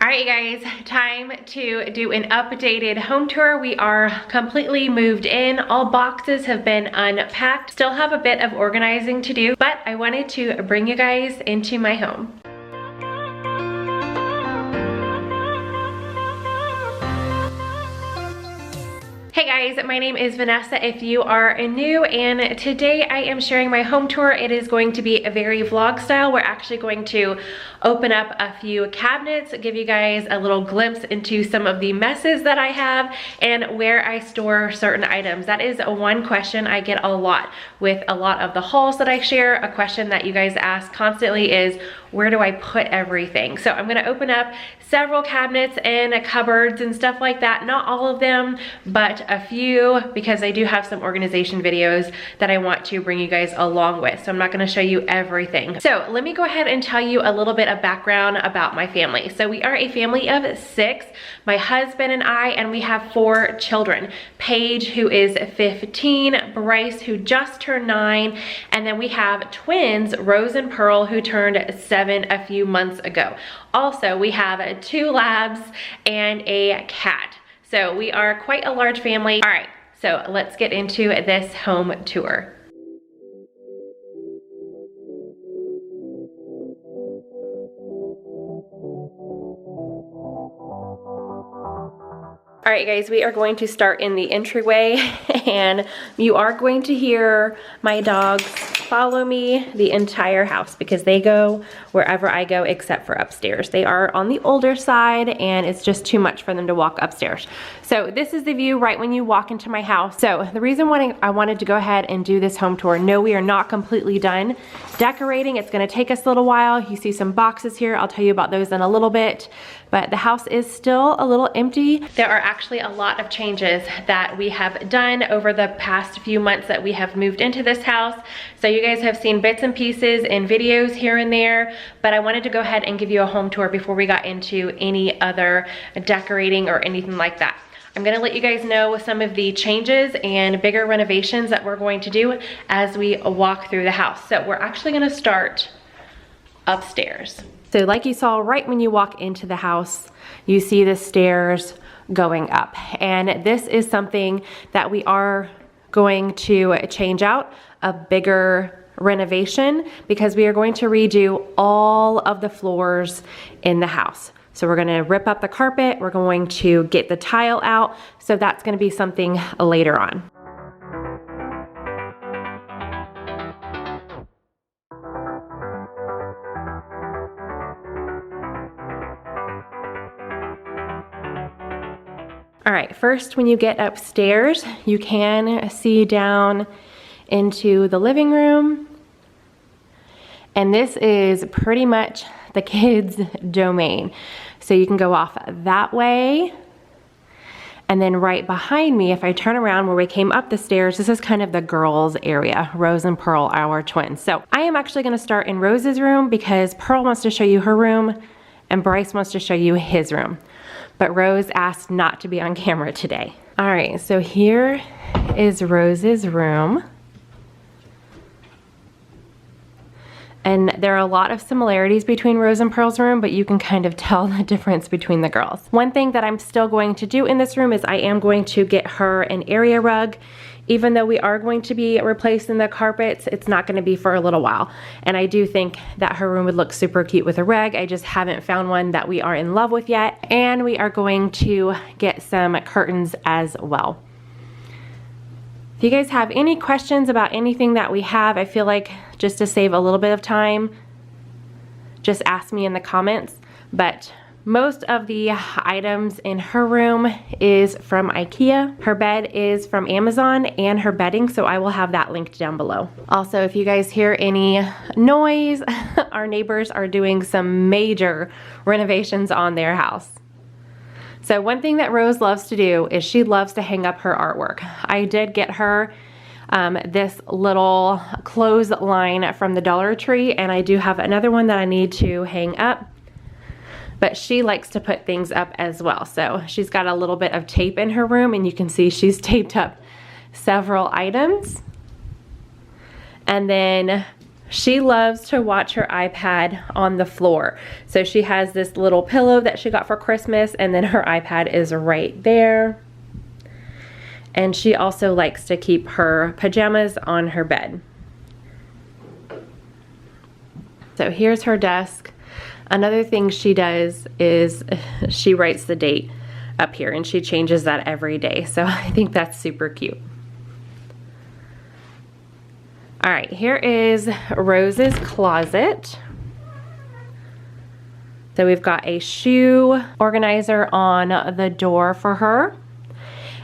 All right, you guys, time to do an updated home tour. We are completely moved in. All boxes have been unpacked. Still have a bit of organizing to do, but I wanted to bring you guys into my home. Hey guys, my name is Vanessa if you are new, and today I am sharing my home tour. It is going to be a very vlog style. We're actually going to open up a few cabinets, give you guys a little glimpse into some of the messes that I have and where I store certain items. That is one question I get a lot with a lot of the hauls that I share. A question that you guys ask constantly is, where do I put everything? So I'm gonna open up several cabinets and cupboards and stuff like that. Not all of them, but a few, because I do have some organization videos that I want to bring you guys along with. So I'm not gonna show you everything. So let me go ahead and tell you a little bit of background about my family. So we are a family of 6, my husband and I, and we have 4 children. Paige, who is 15, Bryce, who just turned 9, and then we have twins, Rose and Pearl, who turned 7 a few months ago. Also, we have 2 labs and a cat. So we are quite a large family. All right, so let's get into this home tour. All right, guys, we are going to start in the entryway, and you are going to hear my dogs follow me the entire house because they go wherever I go except for upstairs. They are on the older side and it's just too much for them to walk upstairs. So this is the view right when you walk into my house. So the reason why I wanted to go ahead and do this home tour, no, we are not completely done decorating. It's gonna take us a little while. You see some boxes here. I'll tell you about those in a little bit, but the house is still a little empty. There are actually a lot of changes that we have done over the past few months that we have moved into this house. So you guys have seen bits and pieces in videos here and there, but I wanted to go ahead and give you a home tour before we got into any other decorating or anything like that. I'm gonna let you guys know some of the changes and bigger renovations that we're going to do as we walk through the house. So we're actually gonna start upstairs. So like you saw right when you walk into the house, you see the stairs going up. And this is something that we are going to change out, a bigger renovation, because we are going to redo all of the floors in the house. So we're gonna rip up the carpet, we're going to get the tile out, so that's gonna be something later on. All right, first when you get upstairs, you can see down into the living room. And this is pretty much the kids' domain. So you can go off that way. And then right behind me, if I turn around where we came up the stairs, this is kind of the girls' area. Rose and Pearl, our twins. So I am actually gonna start in Rose's room because Pearl wants to show you her room and Bryce wants to show you his room. But Rose asked not to be on camera today. All right, so here is Rose's room. And there are a lot of similarities between Rose and Pearl's room, but you can kind of tell the difference between the girls. One thing that I'm still going to do in this room is I am going to get her an area rug. Even though we are going to be replacing the carpets, it's not gonna be for a little while. And I do think that her room would look super cute with a rug. I just haven't found one that we are in love with yet. And we are going to get some curtains as well. If you guys have any questions about anything that we have, I feel like just to save a little bit of time, just ask me in the comments. But most of the items in her room is from IKEA. Her bed is from Amazon and her bedding, so I will have that linked down below. Also, if you guys hear any noise, our neighbors are doing some major renovations on their house. So one thing that Rose loves to do is she loves to hang up her artwork. I did get her this little clothesline from the Dollar Tree, and I do have another one that I need to hang up. But she likes to put things up as well. So she's got a little bit of tape in her room, and you can see she's taped up several items. And then She loves to watch her iPad on the floor. So she has this little pillow that she got for Christmas, and then her iPad is right there. And she also likes to keep her pajamas on her bed. So here's her desk. Another thing she does is she writes the date up here, and she changes that every day. So I think that's super cute. All right, here is Rose's closet. So we've got a shoe organizer on the door for her.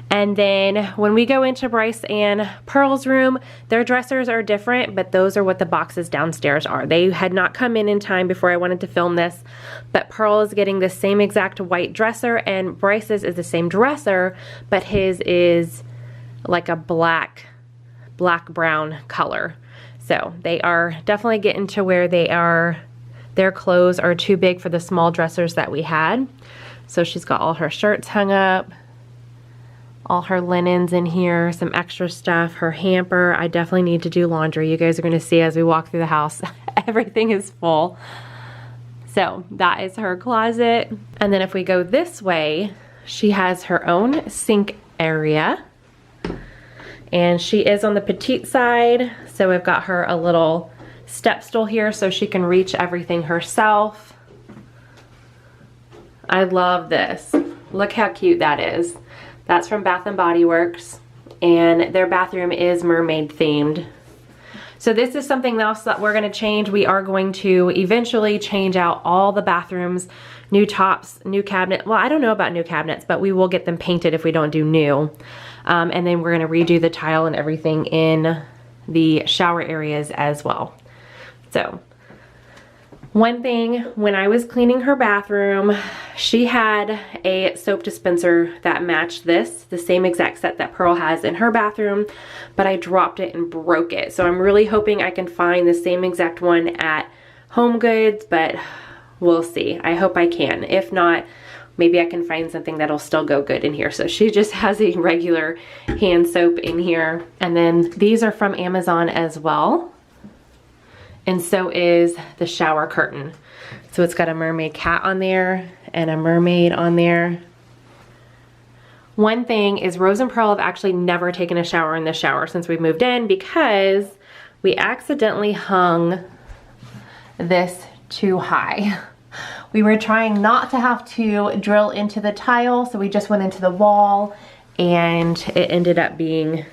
And then when we go into Bryce and Pearl's room, their dressers are different, but those are what the boxes downstairs are. They had not come in time before I wanted to film this, but Pearl is getting the same exact white dresser, and Bryce's is the same dresser, but his is like a black-brown color. So they are definitely getting to where their clothes are too big for the small dressers that we had. So she's got all her shirts hung up, all her linens in here, some extra stuff, her hamper. I definitely need to do laundry. You guys are gonna see as we walk through the house, everything is full. So that is her closet. And then if we go this way, she has her own sink area. And she is on the petite side, so we've got her a little step stool here so she can reach everything herself. I love this. Look how cute that is. That's from Bath & Body Works, and their bathroom is mermaid themed. So this is something else that we're gonna change. We are going to eventually change out all the bathrooms, new tops, new cabinet. Well, I don't know about new cabinets, but we will get them painted if we don't do new. And then we're gonna redo the tile and everything in the shower areas as well. So one thing, when I was cleaning her bathroom, she had a soap dispenser that matched this, the same exact set that Pearl has in her bathroom, but I dropped it and broke it. So I'm really hoping I can find the same exact one at Home Goods, but we'll see. I hope I can. If not, maybe I can find something that'll still go good in here. So she just has a regular hand soap in here. And then these are from Amazon as well. And so is the shower curtain. So it's got a mermaid cat on there and a mermaid on there. One thing is Rose and Pearl have actually never taken a shower in the shower since we moved in because we accidentally hung this too high. We were trying not to have to drill into the tile, so we just went into the wall, and it ended up being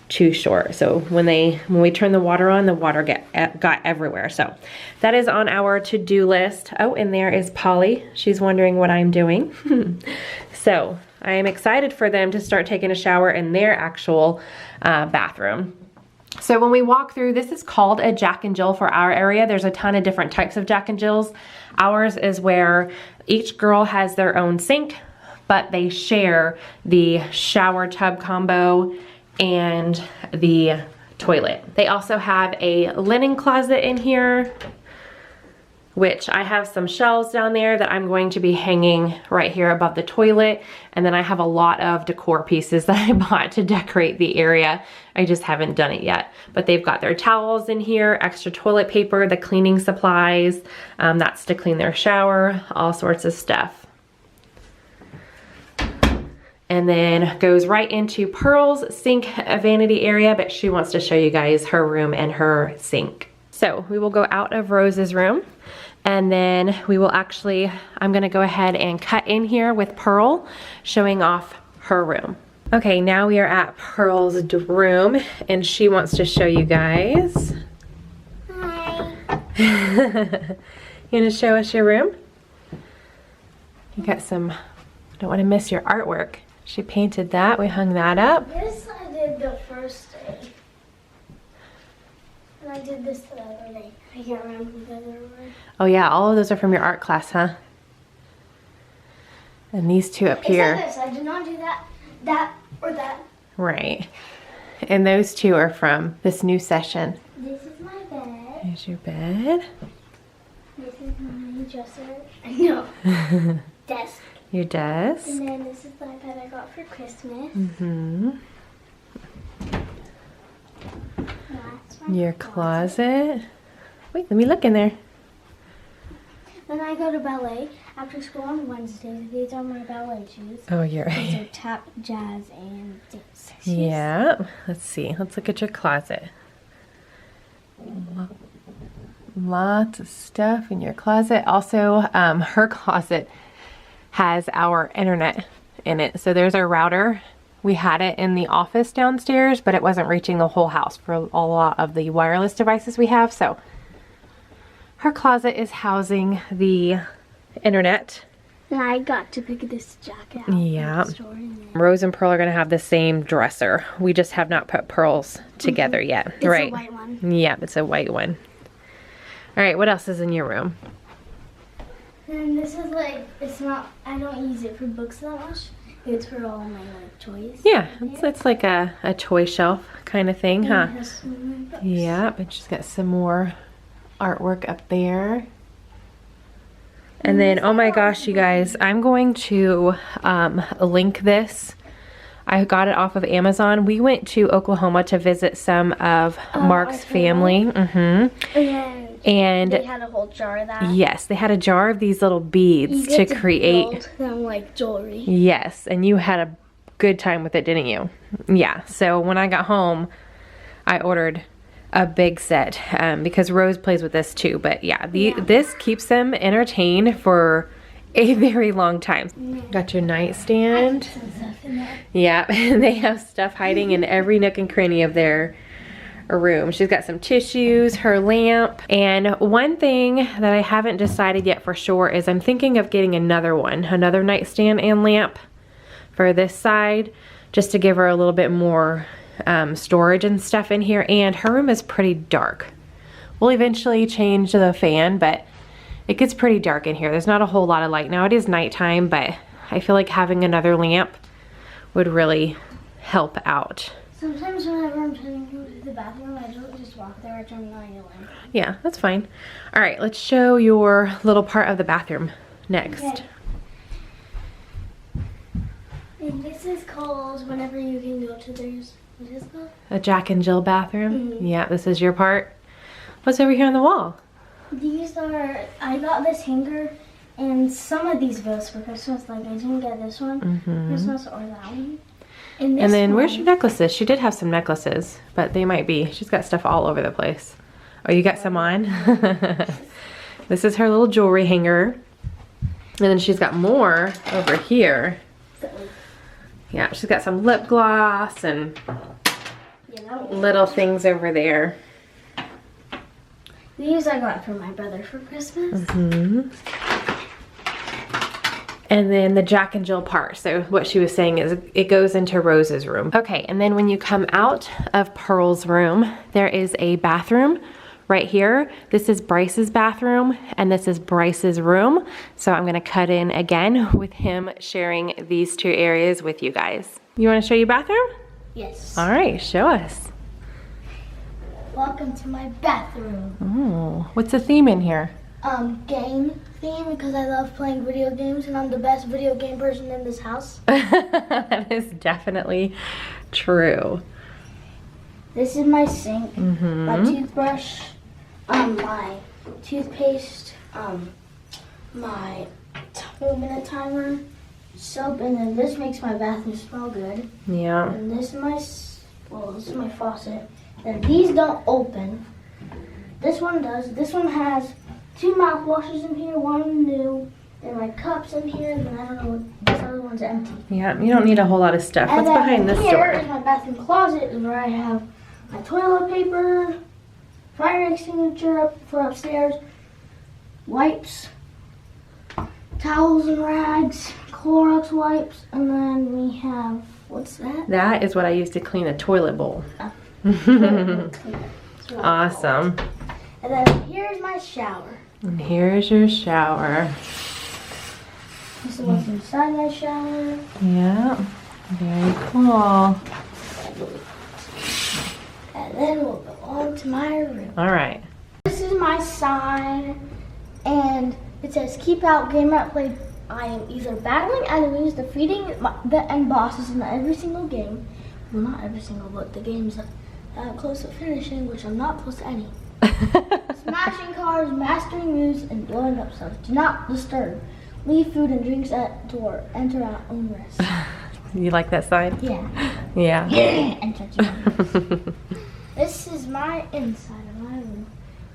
too short. So when we turned the water on, the water got everywhere. So that is on our to-do list. Oh, and there is Polly. She's wondering what I'm doing. So I am excited for them to start taking a shower in their actual bathroom. So when we walk through, this is called a Jack and Jill for our area. There's a ton of different types of Jack and Jills. Ours is where each girl has their own sink, but they share the shower tub combo and the toilet. They also have a linen closet in here, which I have some shelves down there that I'm going to be hanging right here above the toilet. And then I have a lot of decor pieces that I bought to decorate the area. I just haven't done it yet. But they've got their towels in here, extra toilet paper, the cleaning supplies. That's to clean their shower, all sorts of stuff. And then goes right into Pearl's sink vanity area, but she wants to show you guys her room and her sink. So we will go out of Rose's room, and then we will actually, I'm gonna go ahead and cut in here with Pearl, showing off her room. Okay, now we are at Pearl's room, and she wants to show you guys. Hi. You gonna show us your room? You got some, don't wanna miss your artwork. She painted that, we hung that up. This I did the first day. And I did this the other day. I can't remember the other one. Oh yeah, all of those are from your art class, huh? And these two up here. Except this, I did not do that, or that. Right. And those two are from this new session. This is my bed. There's your bed. This is my dresser. No. Desk. Your desk. And then this is the iPad I got for Christmas. Mm-hmm. That's my Your closet. Wait, let me look in there. Then I go to ballet after school on Wednesdays. These are my ballet shoes. Oh, you're These right. are tap, jazz, and dance shoes. Yeah. Let's see. Let's look at your closet. Lots of stuff in your closet. Also, her closet has our internet in it. So there's our router. We had it in the office downstairs, but it wasn't reaching the whole house for a lot of the wireless devices we have. So her closet is housing the internet. And I got to pick this jacket out Yeah. from the store. Rose and Pearl are going to have the same dresser. We just have not put Pearl's together yet. It's right. a white one. Yeah, it's a white one. All right, what else is in your room? And this is like, it's not, I don't use it for books that much. It's for all my like toys. Yeah, it's like a toy shelf kind of thing, huh? And it has some of my books. Yeah, but she's got some more artwork up there. And then, oh my gosh, you guys, I'm going to link this. I got it off of Amazon. We went to Oklahoma to visit some of Mark's family. And They had a whole jar of that. yes, they had a jar of these little beads to create. Build them like jewelry. Yes, and you had a good time with it, didn't you? Yeah, so when I got home, I ordered a big set because Rose plays with this too. But yeah, this keeps them entertained for a very long time. Got your nightstand. Some stuff in there. Yeah, and they have stuff hiding in every nook and cranny of their room. She's got some tissues, her lamp, and one thing that I haven't decided yet for sure is I'm thinking of getting another nightstand and lamp for this side, just to give her a little bit more storage and stuff in here. And her room is pretty dark. We'll eventually change the fan, but it gets pretty dark in here. There's not a whole lot of light. Now it is nighttime, but I feel like having another lamp would really help out. Sometimes whenever I'm trying to go to the bathroom, I don't just walk there. I turn on the lamp. Yeah, that's fine. All right, let's show your little part of the bathroom next. Okay. And this is called whenever you can go to theirs. What is it called? A Jack and Jill bathroom. Mhm. Yeah, this is your part. What's over here on the wall? These are, I got this hanger and some of these gifts for Christmas. Like I didn't get this one Christmas or that one. And then where's your necklaces? She did have some necklaces, but they might be. She's got stuff all over the place. Oh, you got some on? This is her little jewelry hanger. And then she's got more over here. Yeah, she's got some lip gloss and little things over there. These I got for my brother for Christmas. And then the Jack and Jill part. So what she was saying is it goes into Rose's room. Okay, and then when you come out of Pearl's room, there is a bathroom right here. This is Bryce's bathroom and this is Bryce's room. So I'm gonna cut in again with him sharing these two areas with you guys. You wanna show your bathroom? Yes. All right, show us. Welcome to my bathroom. Oh, what's the theme in here? Game theme because I love playing video games and I'm the best video game person in this house. That is definitely true. This is my sink, my toothbrush, my toothpaste, my 2-minute timer, soap, and then this makes my bathroom smell good. Yeah. And this is this is my faucet. And these don't open. This one does. This one has 2 mouthwashes in here, one new, and my cups in here, and then I don't know what this other one's empty. Yeah, you don't need a whole lot of stuff. And What's behind this here door? is my bathroom closet where I have my toilet paper, fire extinguisher for upstairs, wipes, towels and rags, Clorox wipes, and then we have, what's that? That is what I use to clean a toilet bowl. Awesome. And then here's my shower. And here's your shower. This is what's inside my shower. Yeah, very cool. And then we'll go on to my room. All right. This is my sign, and it says keep out, game at play. I am either battling enemies, defeating the end bosses in every single game. Well, not every single, but the games that I'm close to finishing, which I'm not close to any. Smashing cars, mastering moves, and blowing up stuff. Do not disturb. Leave food and drinks at door. Enter at own risk. You like that sign? Yeah. Yeah. Enter at your own risk. This is my inside of my room.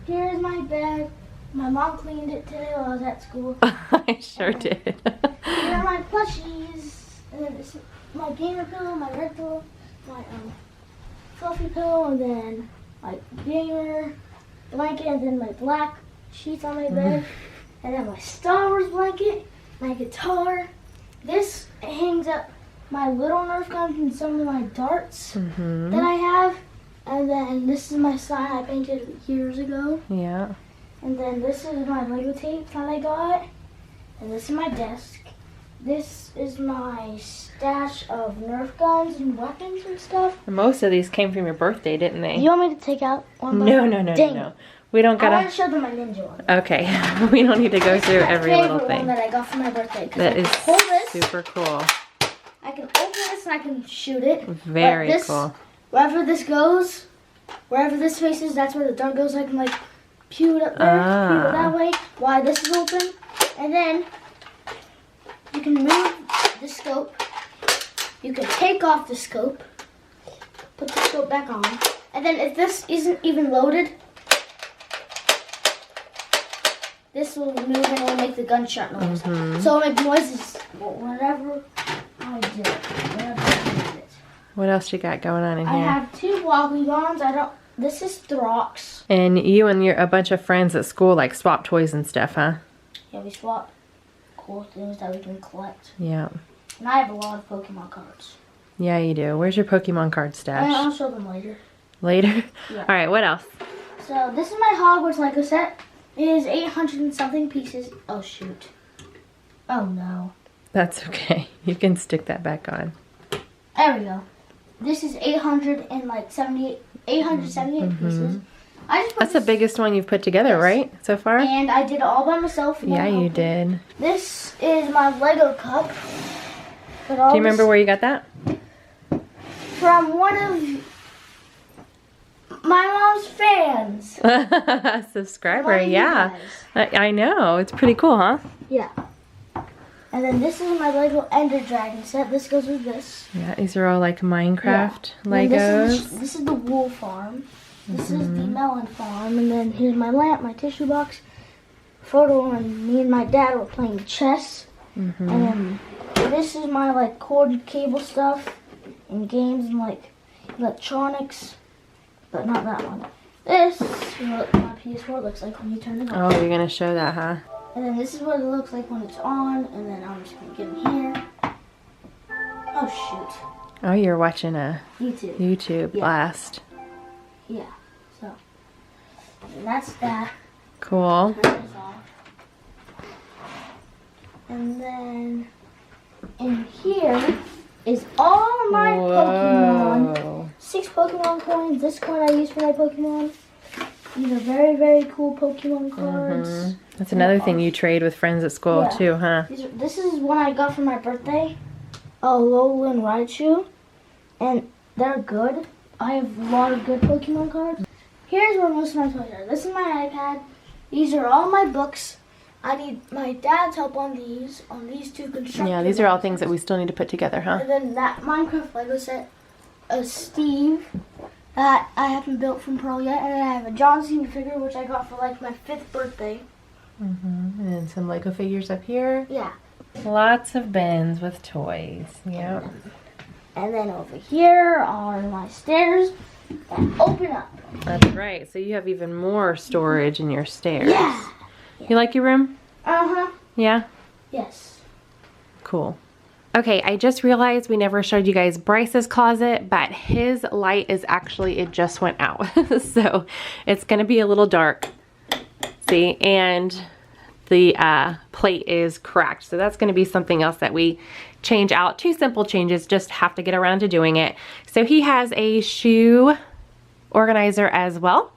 Here's my bed. My mom cleaned it today while I was at school. I sure did. Here are my plushies. And then this is my gamer pillow, my red pillow, my fluffy pillow, and then my gamer blanket, and then my black sheets on my bed, and then my Star Wars blanket, my guitar. This hangs up my little Nerf guns and some of my darts that I have. And then this is my sign I painted years ago. Yeah. And then this is my Lego tape that I got. And this is my desk. This is my stash of Nerf guns and weapons and stuff. Most of these came from your birthday, didn't they? You want me to take out one by No, one? no, no, Dang no. it. We don't I want gotta. to show them my ninja one. Okay, we don't need to go through every My little favorite one thing. that I got for my birthday. 'Cause That I is can hold this, super cool. I can open this, and I can shoot it. Very But this, cool. Wherever this goes, wherever this faces, that's where the dart goes. I can like pew it up there, pew it that way. While this is open, and then you can move the scope. You can take off the scope, put the scope back on, and then if this isn't even loaded, this will move and it will make the gunshot noise. So it'll make noises whenever I do it. Whenever I do it. What else you got going on in I here? have two wobbly ones. This is Throx. And you and a bunch of friends at school like swap toys and stuff, huh? Yeah, we swap cool things that we can collect. Yeah. And I have a lot of Pokemon cards. Yeah, you do. Where's your Pokemon card And stash? I'll show them later. Later? Yeah. All right, what else? So this is my Hogwarts Lego set. It is 800 and something pieces. Oh shoot. Oh no. That's okay. You can stick that back on. There we go. This is 878 pieces. I just put That's the this- biggest one you've put together, right? So far? And I did it all by myself. Yeah, you did. This is my Lego cup. Do you remember where you got that? From one of my mom's fans. Subscriber, One of you yeah. guys. I know. It's pretty cool, huh? Yeah. And then this is my Lego Ender Dragon set. This goes with this. Yeah, these are all like Minecraft And then Legos. This is the wool farm. This is the melon farm. And then here's my lamp, my tissue box, photo, and me and my dad were playing chess. And then this is my like cord cable stuff and games and like electronics. But not that one. This is what my PS4 looks like when you turn it on. Oh, you're going to show that, huh? And then this is what it looks like when it's on. And then I'm just going to get in here. Oh, shoot. Oh, you're watching a YouTube. YouTube Yeah. blast. Yeah. So, and that's that. Cool. Turn this off. And then in here is all my Pokemon. Whoa. 6 Pokemon coins. This coin I use for my Pokemon. These are very, very cool Pokemon cards. That's another thing you trade with friends at school Yeah. too, huh? This is one I got for my birthday. A Alolan Raichu. And they're good. I have a lot of good Pokemon cards. Here's where most of my toys are. This is my iPad. These are all my books. I need my dad's help on these two construction. Yeah, these are all things that we still need to put together, huh? And then that Minecraft Lego set, a Steve that I haven't built from Pearl yet, and then I have a John Cena figure which I got for like my 5th birthday. And then some Lego figures up here. Yeah. Lots of bins with toys. Yep. And then over here are my stairs that open up. That's right. So you have even more storage in your stairs. Yeah. You like your room? Uh-huh. Yeah? Yes. Cool. Okay, I just realized we never showed you guys Bryce's closet, but his light is actually, it just went out. So it's going to be a little dark. See? And the plate is cracked. So that's going to be something else that we change out. 2 simple changes, just have to get around to doing it. So he has a shoe organizer as well.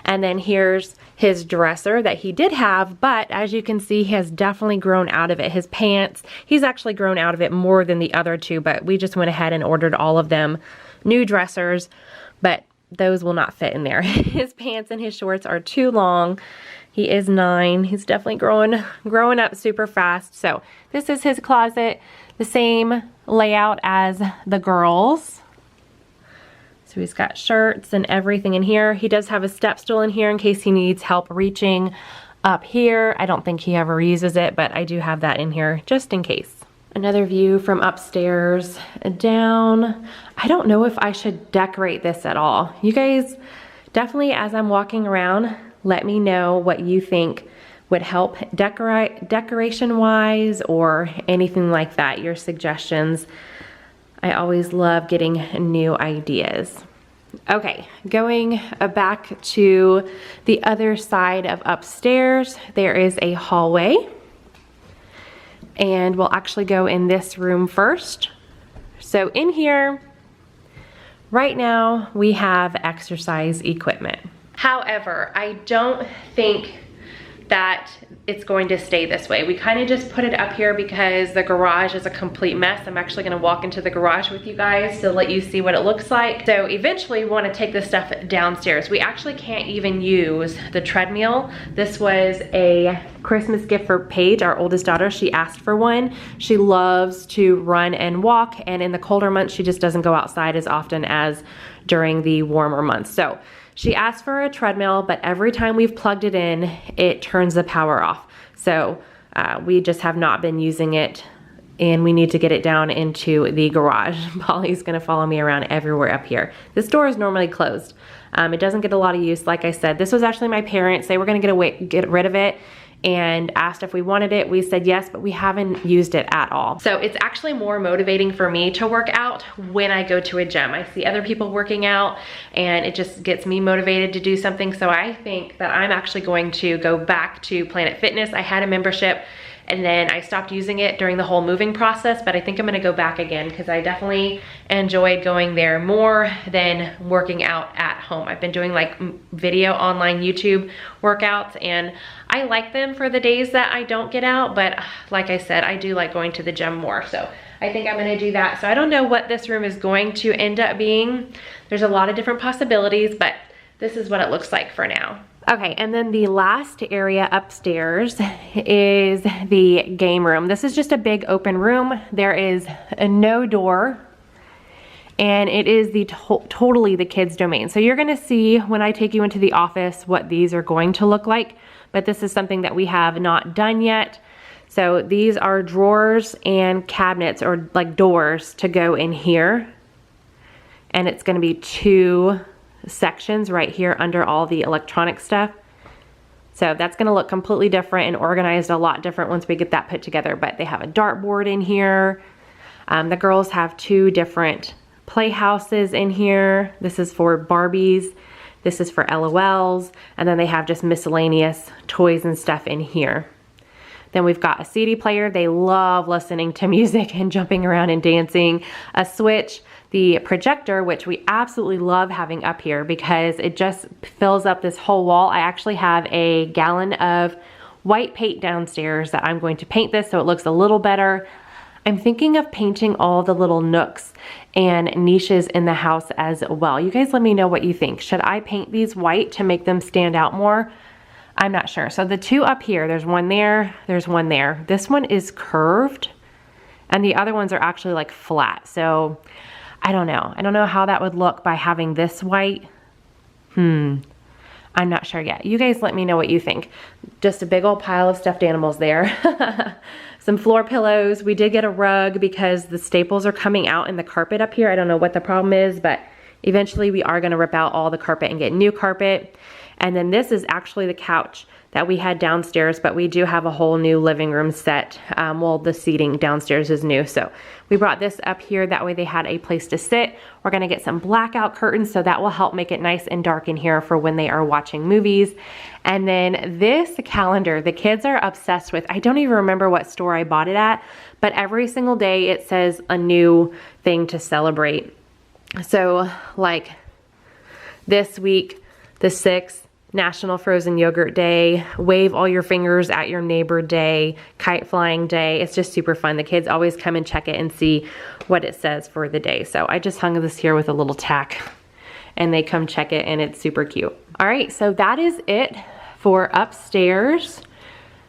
And then here's his dresser that he did have, but as you can see, he has definitely grown out of it. His pants, he's actually grown out of it more than the other 2, but we just went ahead and ordered all of them new dressers. But those will not fit in there. His pants and his shorts are too long. He is 9. He's definitely growing up super fast. So this is his closet, the same layout as the girls. So he's got shirts and everything in here. He does have a step stool in here in case he needs help reaching up here. I don't think he ever uses it, but I do have that in here just in case. Another view from upstairs down. I don't know if I should decorate this at all. You guys definitely, as I'm walking around, let me know what you think would help decoration wise or anything like that, your suggestions. I always love getting new ideas. Okay, going back to the other side of upstairs, there is a hallway. And we'll actually go in this room first. So in here, right now, we have exercise equipment. However, I don't think that it's going to stay this way. We kind of just put it up here because the garage is a complete mess. I'm actually gonna walk into the garage with you guys to let you see what it looks like. So eventually we wanna take this stuff downstairs. We actually can't even use the treadmill. This was a Christmas gift for Paige, our oldest daughter. She asked for one. She loves to run and walk, and in the colder months, she just doesn't go outside as often as during the warmer months. So she asked for a treadmill, but every time we've plugged it in, it turns the power off. So we just have not been using it, and we need to get it down into the garage. Polly's gonna follow me around everywhere up here. This door is normally closed. It doesn't get a lot of use. Like I said, this was actually my parents. They were gonna get rid of it and asked if we wanted it. We said yes, but we haven't used it at all. So it's actually more motivating for me to work out when I go to a gym. I see other people working out and it just gets me motivated to do something. So I think that I'm actually going to go back to Planet Fitness. I had a membership and then I stopped using it during the whole moving process, but I think I'm gonna go back again because I definitely enjoyed going there more than working out at home. I've been doing like video online YouTube workouts and I like them for the days that I don't get out, but like I said, I do like going to the gym more. So I think I'm gonna do that. So I don't know what this room is going to end up being. There's a lot of different possibilities, but this is what it looks like for now. Okay, and then the last area upstairs is the game room. This is just a big open room. There is no door, and it is totally the kids' domain. So you're gonna see when I take you into the office what these are going to look like, but this is something that we have not done yet. So these are drawers and cabinets or like doors to go in here, and it's gonna be 2 sections right here under all the electronic stuff. So that's gonna look completely different and organized a lot different once we get that put together. But they have a dartboard in here. The girls have 2 different playhouses in here. This is for Barbies. This is for LOLs. And then they have just miscellaneous toys and stuff in here. Then we've got a CD player. They love listening to music and jumping around and dancing. A switch, the projector, which we absolutely love having up here because it just fills up this whole wall. I actually have a gallon of white paint downstairs that I'm going to paint this so it looks a little better. I'm thinking of painting all the little nooks and niches in the house as well. You guys let me know what you think. Should I paint these white to make them stand out more? I'm not sure. So the 2 up here, there's one there, there's one there. This one is curved and the other ones are actually like flat. So I don't know. I don't know how that would look by having this white. I'm not sure yet. You guys let me know what you think. Just a big old pile of stuffed animals there. Some floor pillows. We did get a rug because the staples are coming out in the carpet up here. I don't know what the problem is, but eventually we are going to rip out all the carpet and get new carpet. And then this is actually the couch that we had downstairs, but we do have a whole new living room set. Well, the seating downstairs is new. So we brought this up here. That way they had a place to sit. We're gonna get some blackout curtains, so that will help make it nice and dark in here for when they are watching movies. And then this calendar, the kids are obsessed with. I don't even remember what store I bought it at, but every single day it says a new thing to celebrate. So like this week, the 6th, National Frozen Yogurt Day, Wave All Your Fingers at Your Neighbor Day, Kite Flying Day. It's just super fun. The kids always come and check it and see what it says for the day. So I just hung this here with a little tack and they come check it, and it's super cute. All right, so that is it for upstairs.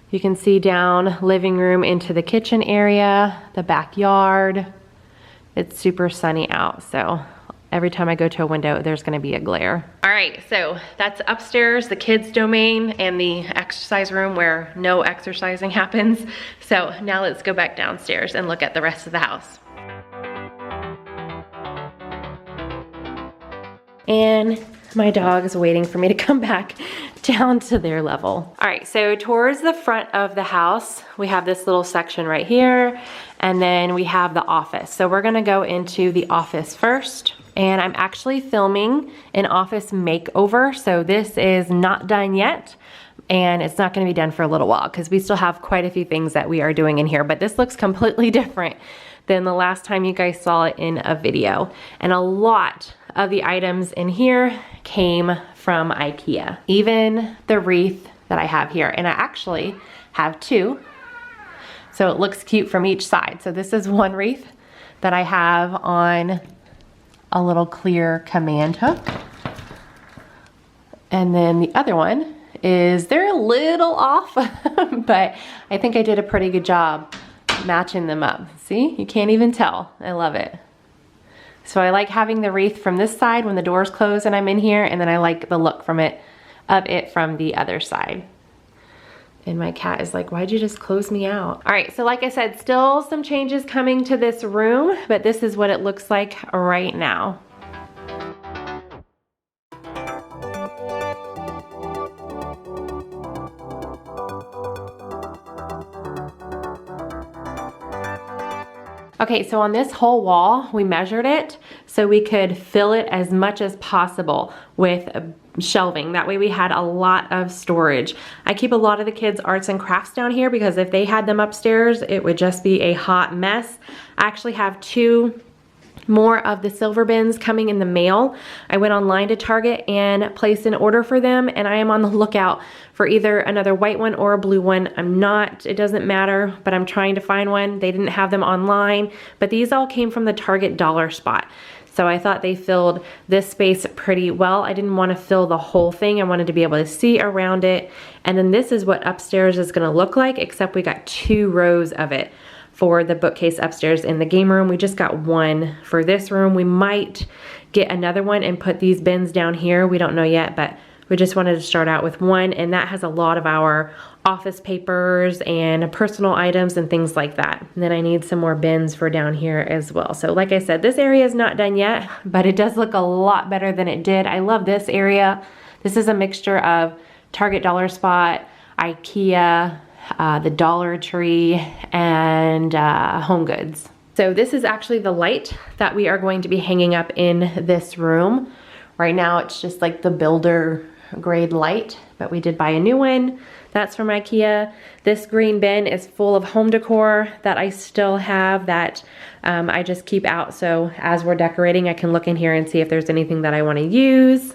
You can see down living room into the kitchen area, the backyard. It's super sunny out, so every time I go to a window, there's gonna be a glare. All right, so that's upstairs, the kids' domain, and the exercise room where no exercising happens. So now let's go back downstairs and look at the rest of the house. And my dog is waiting for me to come back down to their level. All right, so towards the front of the house, we have this little section right here, and then we have the office. So we're gonna go into the office first, and I'm actually filming an office makeover. So this is not done yet, and it's not gonna be done for a little while because we still have quite a few things that we are doing in here, but this looks completely different than the last time you guys saw it in a video. And a lot of the items in here came from IKEA. Even the wreath that I have here, and I actually have two, so it looks cute from each side. So this is one wreath that I have on a little clear command hook. And then the other one is, they're a little off, but I think I did a pretty good job matching them up. See, you can't even tell. I love it. So I like having the wreath from this side when the doors close and I'm in here, and then I like the look from it from the other side. And my cat is like, why'd you just close me out? All right, so like I said, still some changes coming to this room, but this is what it looks like right now. Okay, so on this whole wall, we measured it so we could fill it as much as possible with shelving. That way we had a lot of storage. I keep a lot of the kids' arts and crafts down here because if they had them upstairs, it would just be a hot mess. I actually have two more of the silver bins coming in the mail. I went online to Target and placed an order for them, and I am on the lookout for either another white one or a blue one. It doesn't matter, but I'm trying to find one. They didn't have them online, but these all came from the Target dollar spot. So I thought they filled this space pretty well. I didn't want to fill the whole thing. I wanted to be able to see around it. And then this is what upstairs is going to look like, except we got 2 rows of it for the bookcase upstairs in the game room. We just got 1 for this room. We might get another one and put these bins down here. We don't know yet, but we just wanted to start out with 1, and that has a lot of our office papers and personal items and things like that. And then I need some more bins for down here as well. So like I said, this area is not done yet, but it does look a lot better than it did. I love this area. This is a mixture of Target Dollar Spot, IKEA, the Dollar Tree, and Home Goods. So this is actually the light that we are going to be hanging up in this room. Right now it's just like the builder grade light, but we did buy a new one. That's from IKEA. This green bin is full of home decor that I still have that I just keep out. So as we're decorating, I can look in here and see if there's anything that I want to use.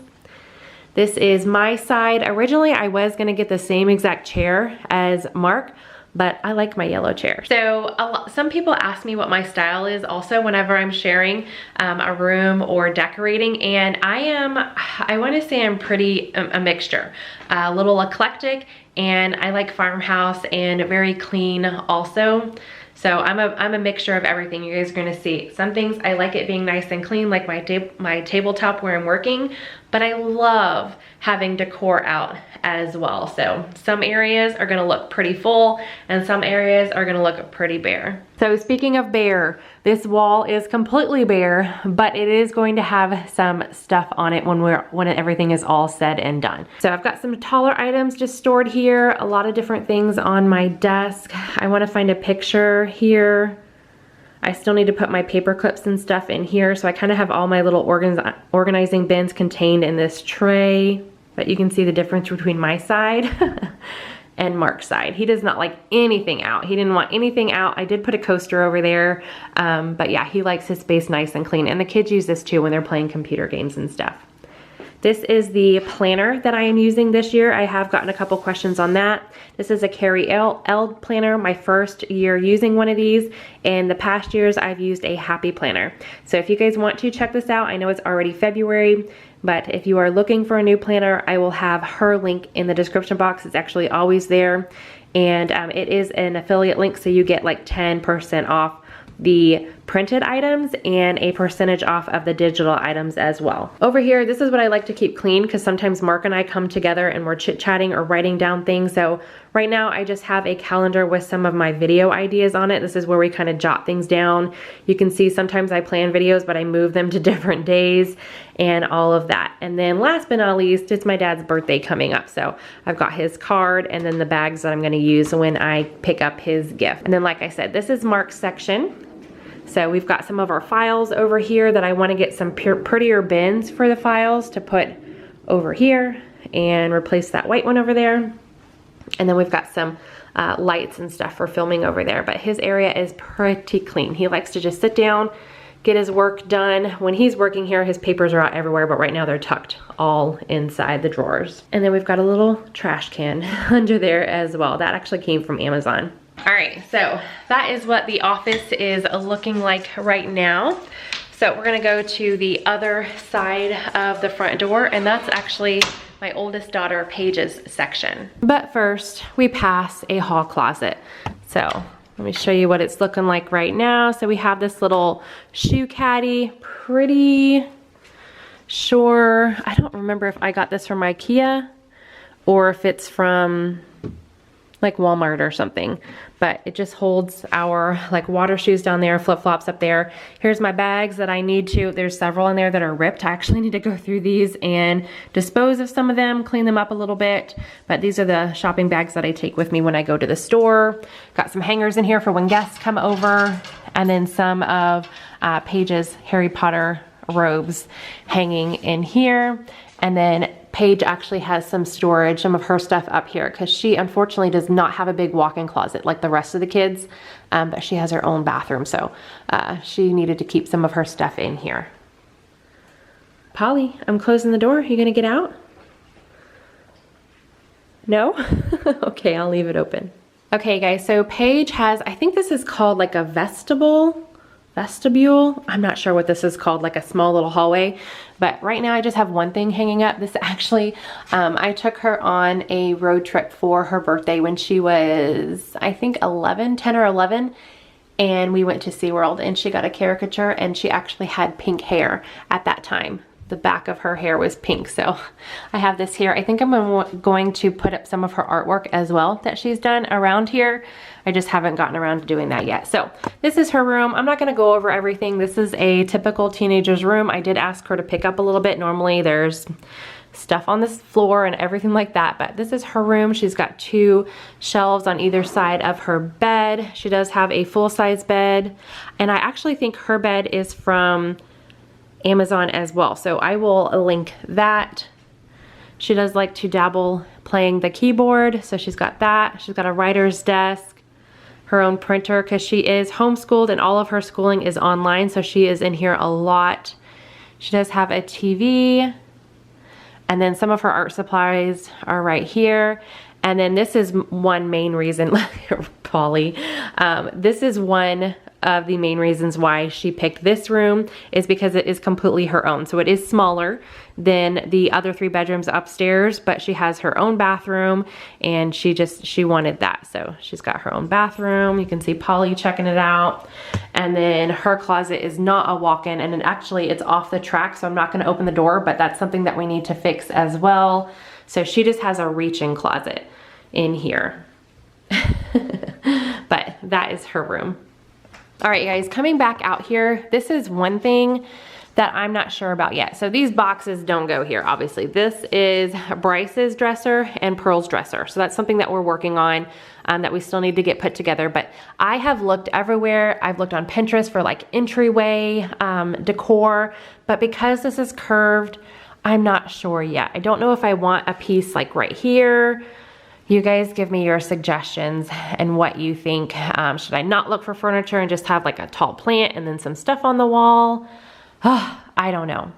This is my side. Originally, I was gonna get the same exact chair as Mark, but I like my yellow chair. So some people ask me what my style is also whenever I'm sharing a room or decorating, and I wanna say I'm pretty a mixture. A little eclectic, and I like farmhouse and very clean also. So I'm a mixture of everything. You guys are gonna see. Some things I like it being nice and clean, like my tabletop where I'm working, but I love having decor out as well. So some areas are gonna look pretty full and some areas are gonna look pretty bare. So speaking of bare, this wall is completely bare, but it is going to have some stuff on it when everything is all said and done. So I've got some taller items just stored here, a lot of different things on my desk. I wanna find a picture here. I still need to put my paper clips and stuff in here, so I kind of have all my little organizing bins contained in this tray, but you can see the difference between my side and Mark's side. He does not like anything out. He didn't want anything out. I did put a coaster over there, but yeah, he likes his space nice and clean, and the kids use this too when they're playing computer games and stuff. This is the planner that I am using this year. I have gotten a couple questions on that. This is a Carrie L planner, my first year using one of these. In the past years, I've used a Happy planner. So if you guys want to check this out, I know it's already February, but if you are looking for a new planner, I will have her link in the description box. It's actually always there. And it is an affiliate link, so you get like 10% off the printed items and a percentage off of the digital items as well. Over here, this is what I like to keep clean because sometimes Mark and I come together and we're chit-chatting or writing down things. So right now I just have a calendar with some of my video ideas on it. This is where we kind of jot things down. You can see sometimes I plan videos, but I move them to different days and all of that. And then last but not least, it's my dad's birthday coming up. So I've got his card and then the bags that I'm gonna use when I pick up his gift. And then like I said, this is Mark's section. So we've got some of our files over here that I want to get some prettier bins for the files to put over here and replace that white one over there. And then we've got some lights and stuff for filming over there, but his area is pretty clean. He likes to just sit down, get his work done. When he's working here, his papers are out everywhere, but right now they're tucked all inside the drawers. And then we've got a little trash can under there as well. That actually came from Amazon. All right, so that is what the office is looking like right now. So we're gonna go to the other side of the front door, and that's actually my oldest daughter, Paige's section. But first, we pass a hall closet. So let me show you what it's looking like right now. So we have this little shoe caddy, pretty sure, I don't remember if I got this from IKEA or if it's from like Walmart or something, but it just holds our like water shoes down there, flip-flops up there. Here's my bags that I need to, there's several in there that are ripped. I actually need to go through these and dispose of some of them, clean them up a little bit, but these are the shopping bags that I take with me when I go to the store. Got some hangers in here for when guests come over, and then some of Paige's Harry Potter robes hanging in here. And then Paige actually has some storage, some of her stuff up here, because she unfortunately does not have a big walk-in closet like the rest of the kids, but she has her own bathroom, so she needed to keep some of her stuff in here. Polly, I'm closing the door. You gonna get out? No? Okay, I'll leave it open. Okay guys, so Paige has, I think this is called like a vestibule. I'm not sure what this is called, like a small little hallway, but right now I just have one thing hanging up. This actually, I took her on a road trip for her birthday when she was, I think 10 or 11, and we went to SeaWorld, and she got a caricature, and she actually had pink hair at that time. The back of her hair was pink, so I have this here. I think I'm going to put up some of her artwork as well that she's done around here. I just haven't gotten around to doing that yet. So this is her room. I'm not gonna go over everything. This is a typical teenager's room. I did ask her to pick up a little bit. Normally there's stuff on this floor and everything like that, but this is her room. She's got 2 shelves on either side of her bed. She does have a full-size bed, and I actually think her bed is from Amazon as well, so I will link that. She does like to dabble playing the keyboard, so she's got that. She's got a writer's desk, her own printer, because she is homeschooled and all of her schooling is online, so she is in here a lot. She does have a TV, and then some of her art supplies are right here. And then this is one main reason, Polly, this is one of the main reasons why she picked this room, is because it is completely her own. So it is smaller than the other 3 bedrooms upstairs, but she has her own bathroom, and she wanted that. So she's got her own bathroom. You can see Polly checking it out. And then her closet is not a walk-in, and actually it's off the track, so I'm not gonna open the door, but that's something that we need to fix as well. So she just has a reach-in closet in here. But that is her room. All right, guys, coming back out here, this is one thing that I'm not sure about yet. So these boxes don't go here, obviously. This is Bryce's dresser and Pearl's dresser. So that's something that we're working on, that we still need to get put together. But I have looked everywhere. I've looked on Pinterest for like Entryway, decor, but because this is curved, I'm not sure yet. I don't know if I want a piece like right here. You guys give me your suggestions and what you think. Should I not look for furniture and just have like a tall plant and then some stuff on the wall? I don't know.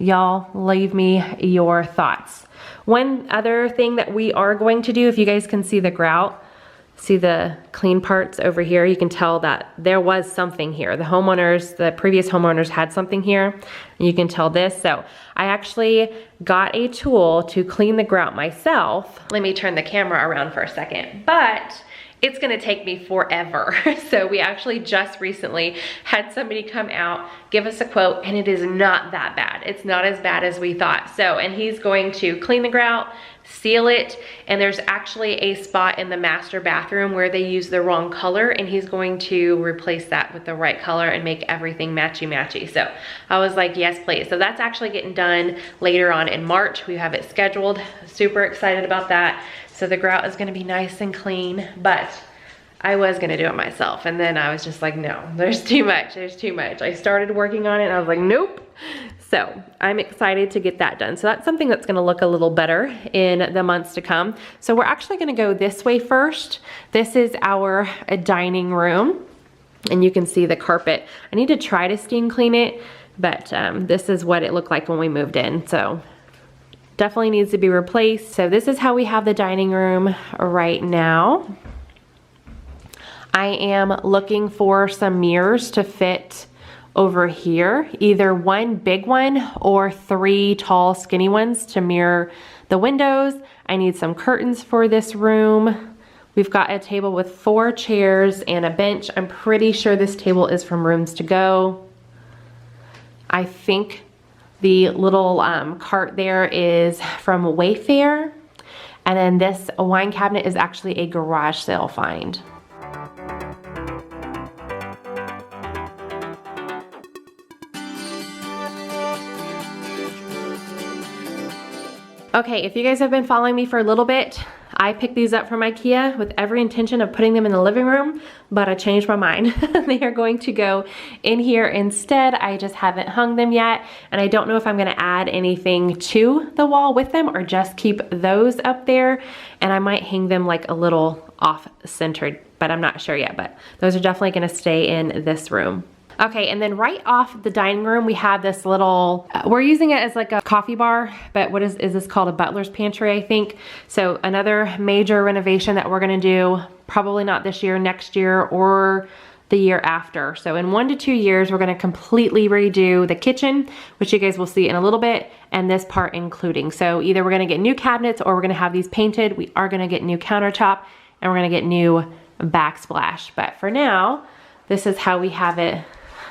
y'all leave me your thoughts. One other thing that we are going to do, if you guys can see the grout, see the clean parts over here, you can tell that there was something here. The previous homeowners had something here, and you can tell this. So I actually got a tool to clean the grout myself. Let me turn the camera around for a second, but it's gonna take me forever. So we actually just recently had somebody come out, give us a quote, and it is not that bad. It's not as bad as we thought. So, and he's going to clean the grout, seal it, and there's actually a spot in the master bathroom where they use the wrong color, and he's going to replace that with the right color and make everything matchy-matchy. So I was like, yes, please. So that's actually getting done later on in March. We have it scheduled. Super excited about that. So the grout is gonna be nice and clean, but I was gonna do it myself. And then I was just like, no, there's too much. I started working on it and I was like, nope. So I'm excited to get that done. So that's something that's gonna look a little better in the months to come. So we're actually gonna go this way first. This is our dining room, and you can see the carpet. I need to try to steam clean it, but this is what it looked like when we moved in. So definitely needs to be replaced. So this is how we have the dining room right now. I am looking for some mirrors to fit over here, either one big one or 3 tall skinny ones to mirror the windows. I need some curtains for this room. We've got a table with 4 chairs and a bench. I'm pretty sure this table is from Rooms to Go. I think the little cart there is from Wayfair. And then this wine cabinet is actually a garage sale find. Okay, if you guys have been following me for a little bit, I picked these up from IKEA with every intention of putting them in the living room, but I changed my mind. They are going to go in here instead. I just haven't hung them yet, and I don't know if I'm gonna add anything to the wall with them or just keep those up there, and I might hang them like a little off-centered, but I'm not sure yet, but those are definitely gonna stay in this room. Okay, and then right off the dining room, we have this little, we're using it as like a coffee bar, but what is this called? A Butler's Pantry, I think. So another major renovation that we're gonna do, probably not this year, next year, or the year after. So in 1 to 2 years, we're gonna completely redo the kitchen, which you guys will see in a little bit, and this part including. So either we're gonna get new cabinets or we're gonna have these painted. We are gonna get new countertop, and we're gonna get new backsplash. But for now, this is how we have it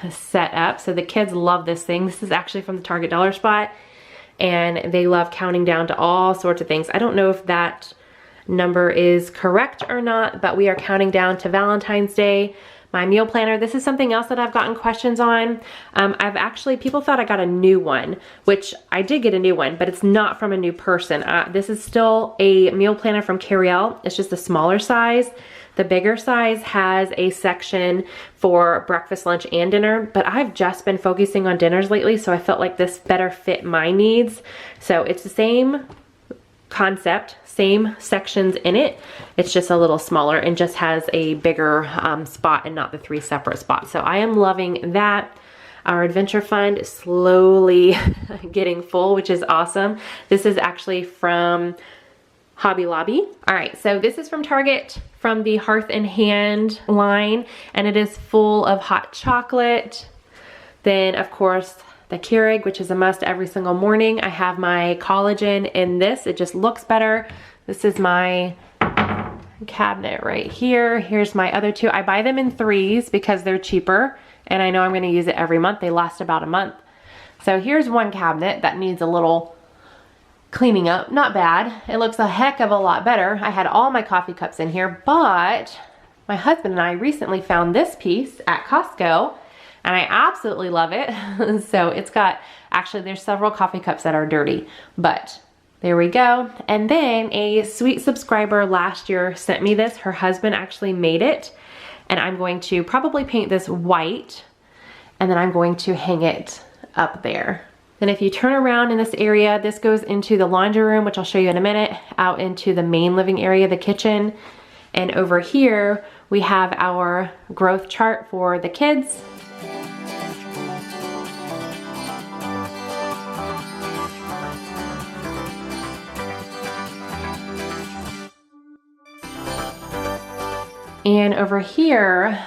set up. So the kids love this thing. This is actually from the Target Dollar Spot, and they love counting down to all sorts of things. I don't know if that number is correct or not, but we are counting down to Valentine's Day. My meal planner, this is something else that I've gotten questions on. People thought I got a new one, which I did get a new one, but it's not from a new person. This is still a meal planner from Carriel. It's just a smaller size. The bigger size has a section for breakfast, lunch, and dinner, but I've just been focusing on dinners lately, so I felt like this better fit my needs. So it's the same concept, same sections in it. It's just a little smaller and just has a bigger spot and not the 3 separate spots. So I am loving that. Our adventure fund is slowly getting full, which is awesome. This is actually from Hobby Lobby. All right, so this is from Target, from the Hearth and Hand line, and it is full of hot chocolate. Then of course the Keurig, which is a must every single morning. I have my collagen in this. It just looks better. This is my cabinet right here. Here's my other 2. I buy them in 3s because they're cheaper, and I know I'm gonna use it every month. They last about a month. So here's one cabinet that needs a little cleaning up. Not bad. It looks a heck of a lot better. I had all my coffee cups in here, but my husband and I recently found this piece at Costco, and I absolutely love it. So it's got, actually there's several coffee cups that are dirty, but there we go. And then a sweet subscriber last year sent me this. Her husband actually made it, and I'm going to probably paint this white, and then I'm going to hang it up there. Then if you turn around in this area, this goes into the laundry room, which I'll show you in a minute, out into the main living area, the kitchen. And over here, we have our growth chart for the kids. And over here,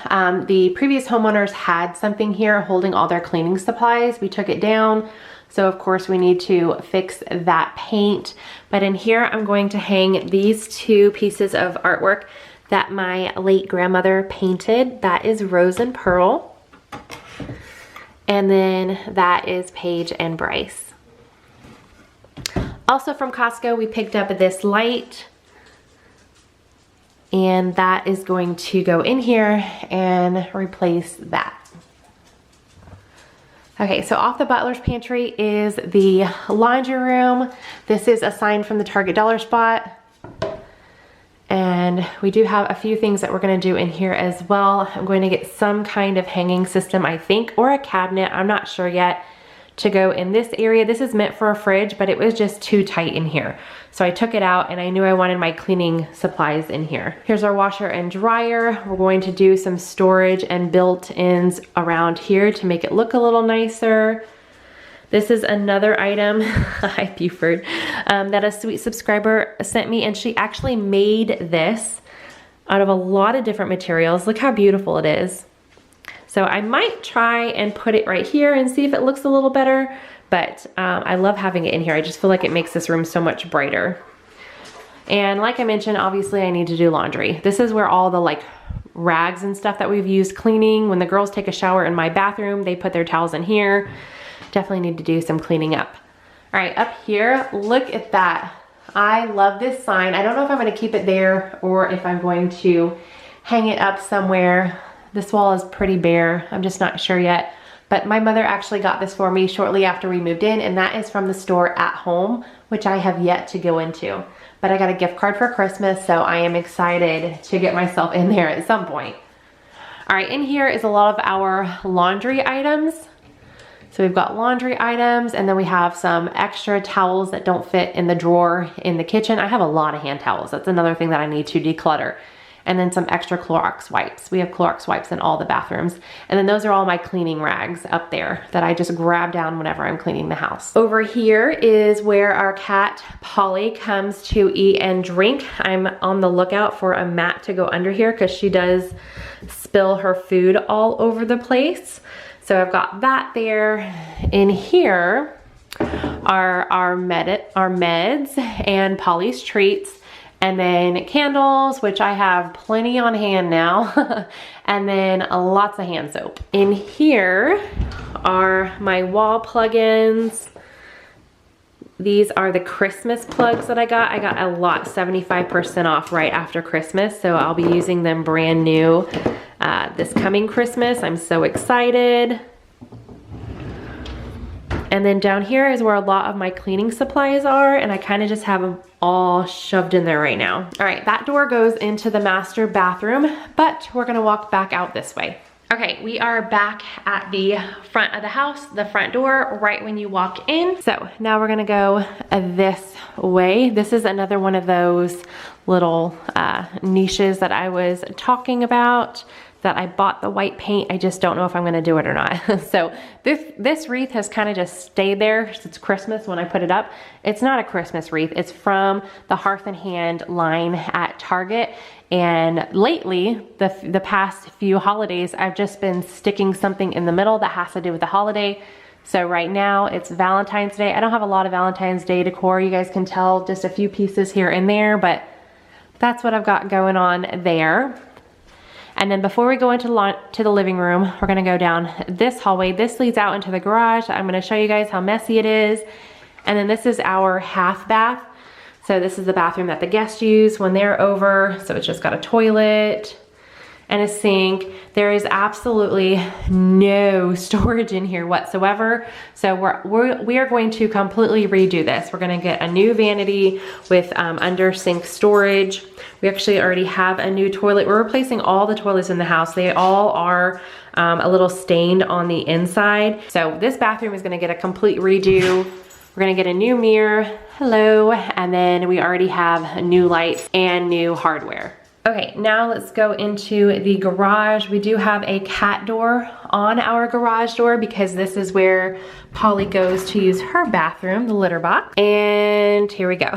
the previous homeowners had something here holding all their cleaning supplies. We took it down. So of course we need to fix that paint. But in here, I'm going to hang these two pieces of artwork that my late grandmother painted. That is Rose and Pearl. And then that is Paige and Bryce. Also from Costco, we picked up this light. And that is going to go in here and replace that. Okay, so off the Butler's pantry is the laundry room. This is assigned from the Target Dollar Spot. And we do have a few things that we're gonna do in here as well. I'm going to get some kind of hanging system, I think, or a cabinet, I'm not sure yet, to go in this area. This is meant for a fridge, but it was just too tight in here. So I took it out and I knew I wanted my cleaning supplies in here. Here's our washer and dryer. We're going to do some storage and built-ins around here to make it look a little nicer. This is another item, hi Buford, that a sweet subscriber sent me, and she actually made this out of a lot of different materials. Look how beautiful it is. So I might try and put it right here and see if it looks a little better, but I love having it in here. I just feel like it makes this room so much brighter. And like I mentioned, obviously I need to do laundry. This is where all the like rags and stuff that we've used cleaning. When the girls take a shower in my bathroom, they put their towels in here. Definitely need to do some cleaning up. All right, up here, look at that. I love this sign. I don't know if I'm gonna keep it there or if I'm going to hang it up somewhere. This wall is pretty bare. I'm just not sure yet. But my mother actually got this for me shortly after we moved in, and that is from the store At Home, which I have yet to go into. But I got a gift card for Christmas, so I am excited to get myself in there at some point. All right, in here is a lot of our laundry items. So we've got laundry items, and then we have some extra towels that don't fit in the drawer in the kitchen. I have a lot of hand towels. That's another thing that I need to declutter. And then some extra Clorox wipes. We have Clorox wipes in all the bathrooms. And then those are all my cleaning rags up there that I just grab down whenever I'm cleaning the house. Over here is where our cat, Polly, comes to eat and drink. I'm on the lookout for a mat to go under here because she does spill her food all over the place. So I've got that there. In here are our meds and Polly's treats. And then candles, which I have plenty on hand now. And then lots of hand soap. In here are my wall plugins. These are the Christmas plugs that I got. I got a lot, 75% off right after Christmas. So I'll be using them brand new this coming Christmas. I'm so excited. And then down here is where a lot of my cleaning supplies are, and I kind of just have them all shoved in there right now. All right, that door goes into the master bathroom, but we're gonna walk back out this way. Okay, we are back at the front of the house, the front door, right when you walk in. So now we're gonna go this way. This is another one of those little niches that I was talking about, that I bought the white paint. I just don't know if I'm gonna do it or not. So this wreath has kind of just stayed there since Christmas when I put it up. It's not a Christmas wreath. It's from the Hearth and Hand line at Target. And lately, the past few holidays, I've just been sticking something in the middle that has to do with the holiday. So right now it's Valentine's Day. I don't have a lot of Valentine's Day decor. You guys can tell, just a few pieces here and there, but that's what I've got going on there. And then before we go into the living room, we're gonna go down this hallway. This leads out into the garage. I'm gonna show you guys how messy it is. And then this is our half bath. So this is the bathroom that the guests use when they're over. So it's just got a toilet and a sink. There is absolutely no storage in here whatsoever. So we are going to completely redo this. We're gonna get a new vanity with under sink storage. We actually already have a new toilet. We're replacing all the toilets in the house. They all are a little stained on the inside. So this bathroom is gonna get a complete redo. We're gonna get a new mirror, hello, and then we already have new lights and new hardware. Okay, now let's go into the garage. We do have a cat door on our garage door because this is where Polly goes to use her bathroom, the litter box. And here we go.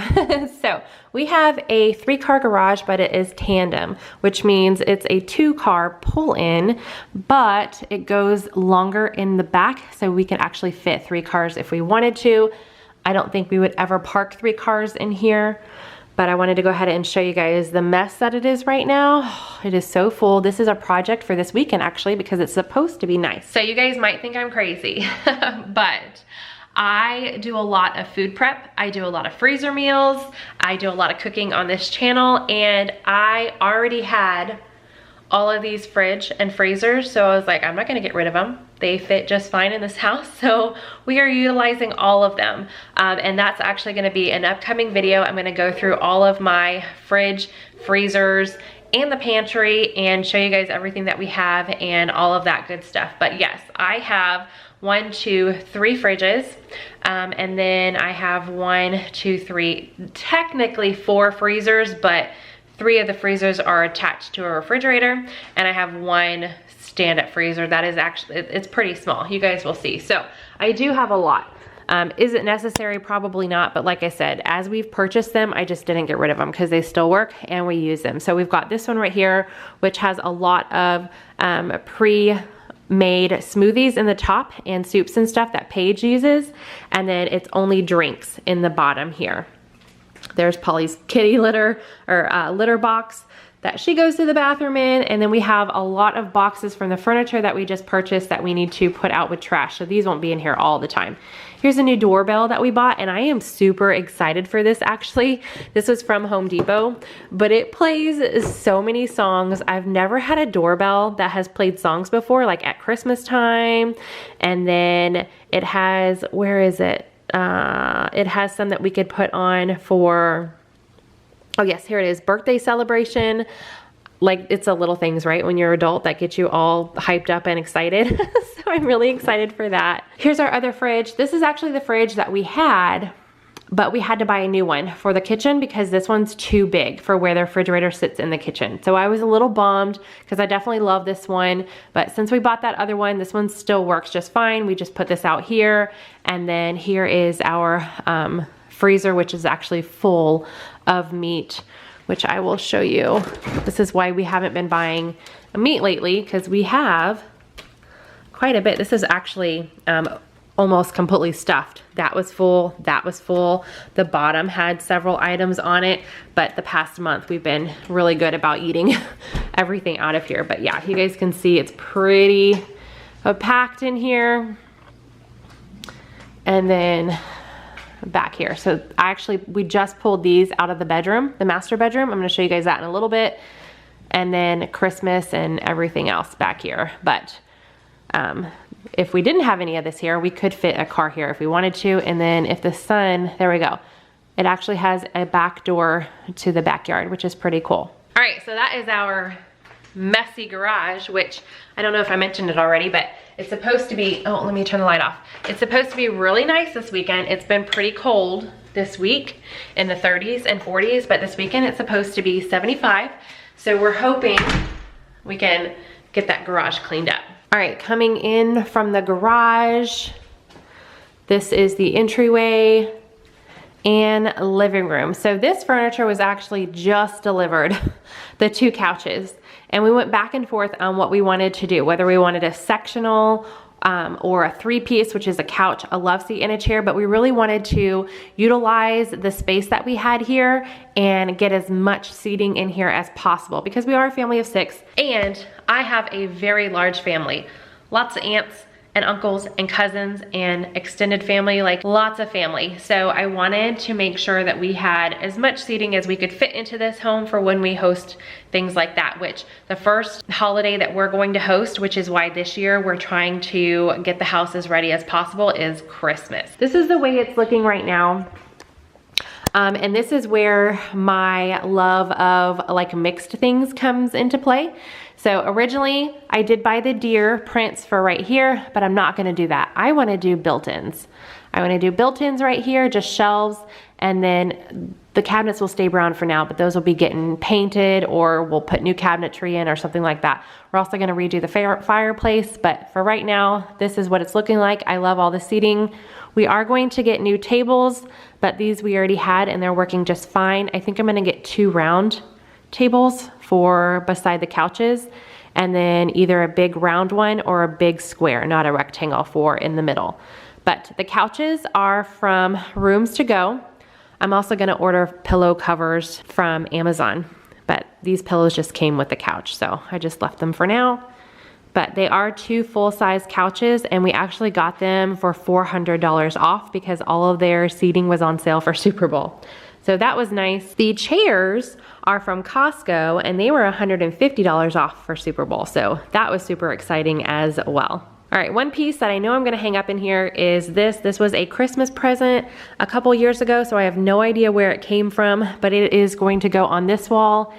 So we have a 3-car garage, but it is tandem, which means it's a 2-car pull-in, but it goes longer in the back, so we can actually fit 3 cars if we wanted to. I don't think we would ever park 3 cars in here, but I wanted to go ahead and show you guys the mess that it is right now. It is so full. This is a project for this weekend actually because it's supposed to be nice. So you guys might think I'm crazy, but I do a lot of food prep. I do a lot of freezer meals. I do a lot of cooking on this channel, and I already had all of these fridge and freezers, so I was like, I'm not gonna get rid of them. They fit just fine in this house, so we are utilizing all of them. And that's actually gonna be an upcoming video. I'm gonna go through all of my fridge, freezers, and the pantry and show you guys everything that we have and all of that good stuff. But yes, I have 1, 2, 3 fridges, and then I have 1, 2, 3, technically 4 freezers, but 3 of the freezers are attached to a refrigerator, and I have 1 stand-up freezer that is actually, it's pretty small. You guys will see. So I do have a lot. Is it necessary? Probably not, but like I said, as we've purchased them, I just didn't get rid of them because they still work and we use them. So we've got this one right here, which has a lot of pre-made smoothies in the top and soups and stuff that Paige uses, and then it's only drinks in the bottom here. There's Polly's kitty litter or litter box that she goes to the bathroom in, and then we have a lot of boxes from the furniture that we just purchased that we need to put out with trash, so these won't be in here all the time. Here's a new doorbell that we bought, and I am super excited for this actually. This was from Home Depot, but it plays so many songs. I've never had a doorbell that has played songs before, like at Christmas time, and then it has, where is it? It has some that we could put on for, oh yes, here it is, birthday celebration. Like, it's the little things, right, when you're an adult that get you all hyped up and excited. So I'm really excited for that. Here's our other fridge. This is actually the fridge that we had, but we had to buy a new one for the kitchen because this one's too big for where the refrigerator sits in the kitchen. So I was a little bummed because I definitely love this one, but since we bought that other one, this one still works just fine. We just put this out here, and then here is our freezer, which is actually full of meat, which I will show you. This is why we haven't been buying meat lately, because we have quite a bit. This is actually almost completely stuffed. That was full, that was full. The bottom had several items on it, but the past month we've been really good about eating everything out of here. But yeah, you guys can see it's pretty packed in here. And then back here. So we just pulled these out of the bedroom, the master bedroom. I'm gonna show you guys that in a little bit. And then Christmas and everything else back here. But if we didn't have any of this here, we could fit a car here if we wanted to. And then if the sun, there we go. It actually has a back door to the backyard, which is pretty cool. All right, so that is our messy garage, which I don't know if I mentioned it already, but it's supposed to be, oh, let me turn the light off. It's supposed to be really nice this weekend. It's been pretty cold this week in the 30s and 40s, but this weekend it's supposed to be 75. So we're hoping we can get that garage cleaned up. All right, coming in from the garage, this is the entryway and living room. So this furniture was actually just delivered, the 2 couches. And we went back and forth on what we wanted to do, whether we wanted a sectional or a 3-piece, which is a couch, a love seat, and a chair, but we really wanted to utilize the space that we had here and get as much seating in here as possible because we are a family of 6, and I have a very large family, lots of aunts and uncles and cousins and extended family, like lots of family. So I wanted to make sure that we had as much seating as we could fit into this home for when we host things like that, which the first holiday that we're going to host, which is why this year we're trying to get the house as ready as possible, is Christmas. This is the way it's looking right now. And this is where my love of like mixed things comes into play. So originally I did buy the deer prints for right here, but I'm not gonna do that. I wanna do built-ins. I want to do built-ins right here, just shelves, and then the cabinets will stay brown for now, but those will be getting painted, or we'll put new cabinetry in or something like that. We're also going to redo the fireplace, but for right now, this is what it's looking like. I love all the seating. We are going to get new tables, but these we already had and they're working just fine. I think I'm going to get 2 round tables for beside the couches, and then either a big round one or a big square, not a rectangle, for in the middle. But the couches are from Rooms to Go. I'm also gonna order pillow covers from Amazon, but these pillows just came with the couch, so I just left them for now. But they are 2 full-size couches, and we actually got them for $400 off because all of their seating was on sale for Super Bowl. So that was nice. The chairs are from Costco, and they were $150 off for Super Bowl, so that was super exciting as well. All right, one piece that I know I'm gonna hang up in here is this. This was a Christmas present a couple years ago, so I have no idea where it came from, but it is going to go on this wall.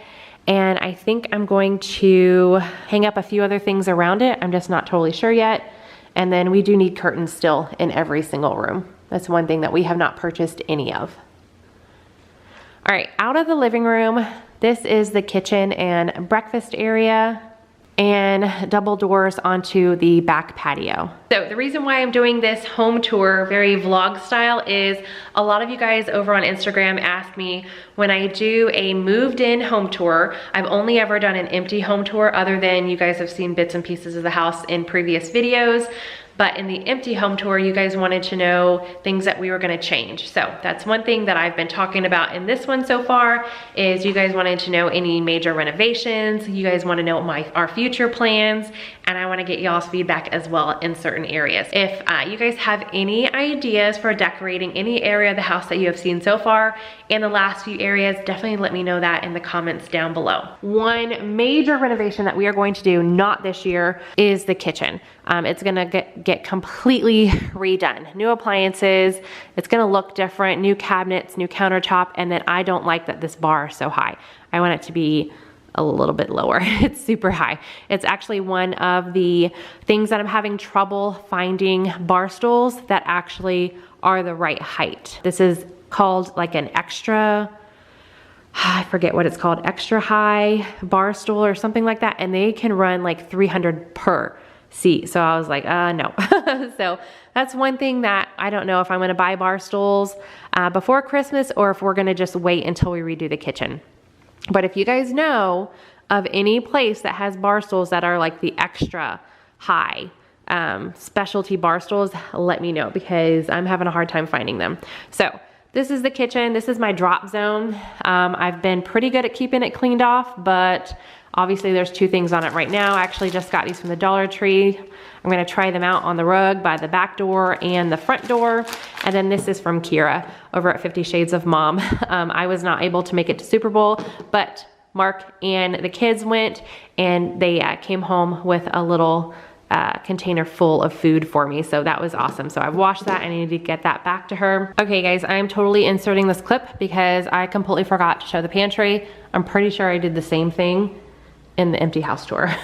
And I think I'm going to hang up a few other things around it. I'm just not totally sure yet. And then we do need curtains still in every single room. That's one thing that we have not purchased any of. All right, out of the living room, this is the kitchen and breakfast area, and double doors onto the back patio. So the reason why I'm doing this home tour, very vlog style, is a lot of you guys over on Instagram ask me when I do a moved in home tour. I've only ever done an empty home tour, other than you guys have seen bits and pieces of the house in previous videos. But in the empty home tour, you guys wanted to know things that we were gonna change. So that's one thing that I've been talking about in this one so far, is you guys wanted to know any major renovations. You guys wanna know our future plans, and I wanna get y'all's feedback as well in certain areas. If you guys have any ideas for decorating any area of the house that you have seen so far in the last few areas, definitely let me know that in the comments down below. One major renovation that we are going to do, not this year, is the kitchen. It's gonna get completely redone. New appliances, it's gonna look different, new cabinets, new countertop, and then I don't like that this bar is so high. I want it to be a little bit lower. It's super high. It's actually one of the things that I'm having trouble finding bar stools that actually are the right height. This is called like an extra, I forget what it's called, extra high bar stool or something like that, and they can run like 300 per seat. So I was like, no. So that's one thing that I don't know if I'm gonna buy bar stools before Christmas, or if we're gonna just wait until we redo the kitchen. But if you guys know of any place that has bar stools that are like the extra high specialty bar stools, let me know, because I'm having a hard time finding them. So this is the kitchen. This is my drop zone. I've been pretty good at keeping it cleaned off, but obviously there's 2 things on it right now. I actually just got these from the Dollar Tree. I'm gonna try them out on the rug by the back door and the front door. And then this is from Kira over at 50 Shades of Mom. I was not able to make it to Super Bowl, but Mark and the kids went, and they came home with a little container full of food for me, so that was awesome. So I've washed that, and I need to get that back to her. Okay guys, I'm totally inserting this clip because I completely forgot to show the pantry. I'm pretty sure I did the same thing in the empty house tour.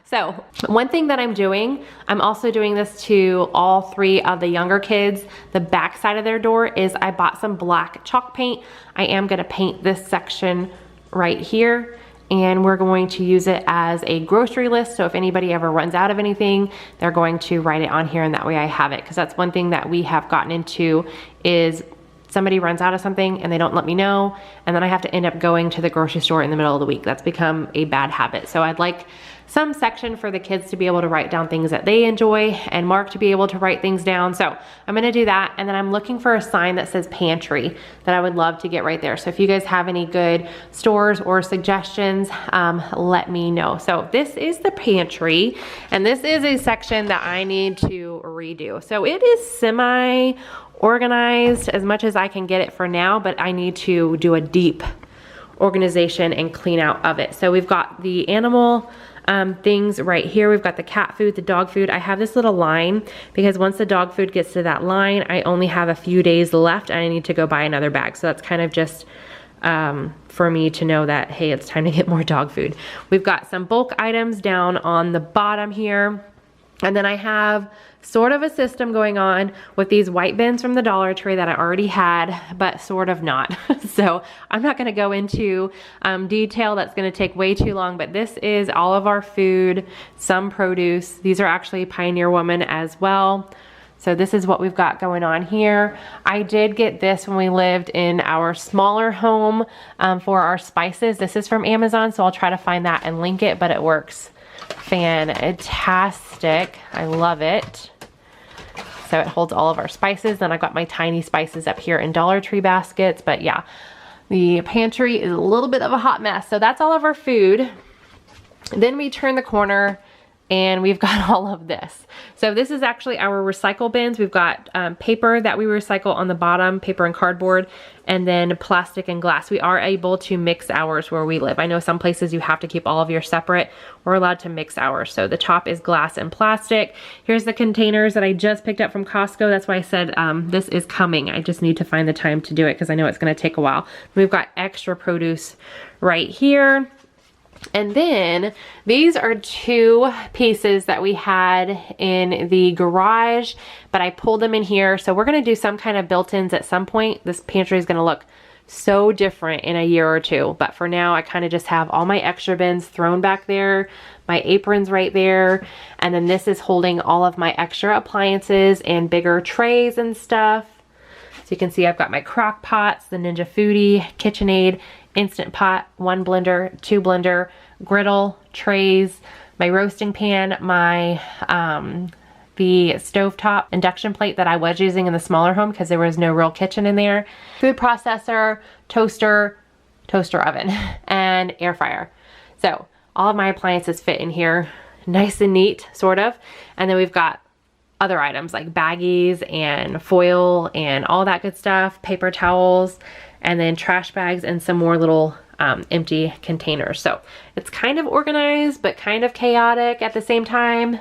So one thing that I'm doing, I'm also doing this to all 3 of the younger kids. The back side of their door is I bought some black chalk paint. I am gonna paint this section right here, and we're going to use it as a grocery list. So if anybody ever runs out of anything, they're going to write it on here, and that way I have it. Because that's one thing that we have gotten into, is somebody runs out of something and they don't let me know, and then I have to end up going to the grocery store in the middle of the week. That's become a bad habit. So I'd like some section for the kids to be able to write down things that they enjoy, and Mark to be able to write things down. So I'm gonna do that, and then I'm looking for a sign that says pantry that I would love to get right there. So if you guys have any good stores or suggestions, let me know. So this is the pantry, and this is a section that I need to redo. So it is semi organized as much as I can get it for now, but I need to do a deep organization and clean out of it. So we've got the animal things right here. We've got the cat food, the dog food. I have this little line because once the dog food gets to that line, I only have a few days left and I need to go buy another bag. So that's kind of just for me to know that, hey, it's time to get more dog food. We've got some bulk items down on the bottom here. And then I have sort of a system going on with these white bins from the Dollar Tree that I already had, but sort of not. So I'm not gonna go into detail, that's gonna take way too long, but this is all of our food, some produce. These are actually Pioneer Woman as well. So this is what we've got going on here. I did get this when we lived in our smaller home for our spices. This is from Amazon, so I'll try to find that and link it, but it works fantastic. I love it. So it holds all of our spices. Then I got my tiny spices up here in Dollar Tree baskets. But yeah, the pantry is a little bit of a hot mess. So that's all of our food. Then we turn the corner and we've got all of this. So this is actually our recycle bins. We've got paper that we recycle on the bottom, paper and cardboard, and then plastic and glass. We are able to mix ours where we live. I know some places you have to keep all of your separate. We're allowed to mix ours. So the top is glass and plastic. Here's the containers that I just picked up from Costco. That's why I said this is coming. I just need to find the time to do it because I know it's gonna take a while. We've got extra produce right here. And then these are 2 pieces that we had in the garage, but I pulled them in here. So we're gonna do some kind of built-ins at some point. This pantry is gonna look so different in a year or 2. But for now, I kind of just have all my extra bins thrown back there, my aprons right there. And then this is holding all of my extra appliances and bigger trays and stuff. So you can see I've got my crock pots, the Ninja Foodie, KitchenAid, Instant Pot, 1 blender, 2 blender, griddle, trays, my roasting pan, my the stovetop induction plate that I was using in the smaller home because there was no real kitchen in there, food processor, toaster oven, and air fryer. So all of my appliances fit in here nice and neat, sort of. And then we've got other items like baggies and foil and all that good stuff, paper towels, and then trash bags and some more little empty containers. So it's kind of organized, but kind of chaotic at the same time,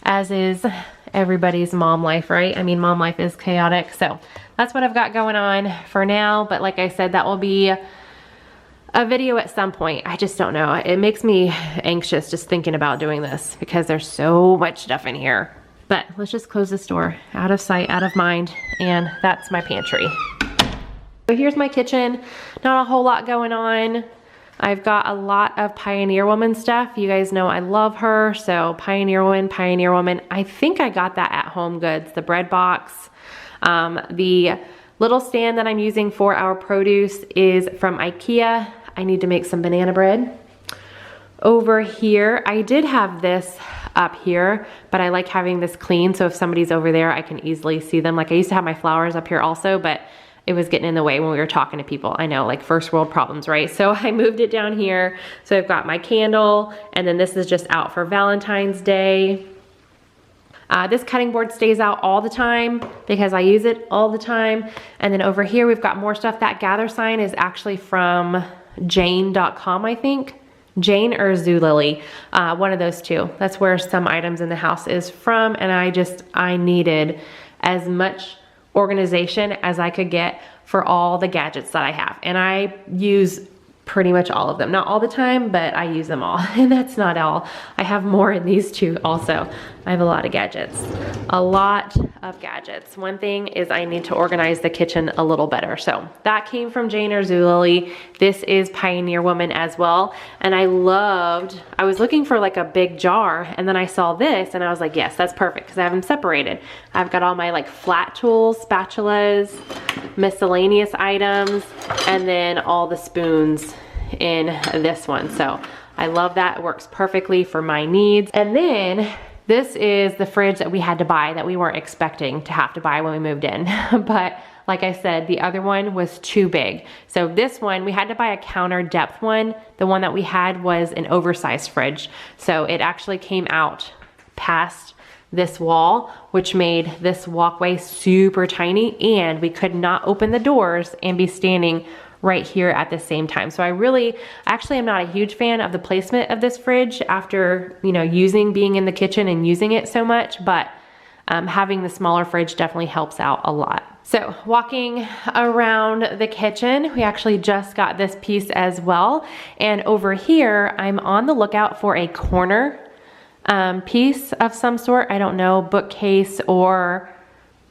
as is everybody's mom life, right? I mean, mom life is chaotic. So that's what I've got going on for now. But like I said, that will be a video at some point. I just don't know. It makes me anxious just thinking about doing this because there's so much stuff in here. But let's just close this door. Out of sight, out of mind. And that's my pantry. So here's my kitchen. Not a whole lot going on. I've got a lot of Pioneer Woman stuff. You guys know I love her. So Pioneer Woman. I think I got that at Home Goods. The bread box. The little stand that I'm using for our produce is from IKEA. I need to make some banana bread. Over here, I did have this up here, but I like having this clean. So if somebody's over there, I can easily see them. Like I used to have my flowers up here also, but it was getting in the way when we were talking to people. I know, like first world problems, right? So I moved it down here. So I've got my candle, and then this is just out for Valentine's Day. This cutting board stays out all the time because I use it all the time. And then over here, we've got more stuff. That gather sign is actually from Jane.com, I think. Jane or Zulily, one of those two. That's where some items in the house is from. And I needed as much organization as I could get for all the gadgets that I have. And I use pretty much all of them. Not all the time, but I use them all. And that's not all. I have more in these two also. I have a lot of gadgets. A lot of gadgets. One thing is I need to organize the kitchen a little better. So that came from Jane or Zulily. This is Pioneer Woman as well. And I was looking for like a big jar, and then I saw this and I was like, yes, that's perfect because I have them separated. I've got all my like flat tools, spatulas, miscellaneous items, and then all the spoons in this one. So I love that. It works perfectly for my needs. And then this is the fridge that we had to buy that we weren't expecting to have to buy when we moved in. But like I said, the other one was too big. So this one, we had to buy a counter depth one. The one that we had was an oversized fridge. So it actually came out past this wall, which made this walkway super tiny, and we could not open the doors and be standing right here at the same time. So I actually am not a huge fan of the placement of this fridge after, being in the kitchen and using it so much, but having the smaller fridge definitely helps out a lot. So walking around the kitchen, we actually just got this piece as well. And over here, I'm on the lookout for a corner piece of some sort. I don't know, bookcase or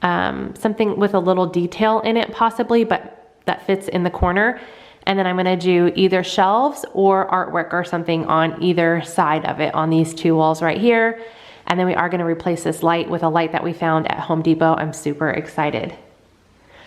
something with a little detail in it possibly, but that fits in the corner. And then I'm gonna do either shelves or artwork or something on either side of it on these two walls right here. And then we are gonna replace this light with a light that we found at Home Depot. I'm super excited.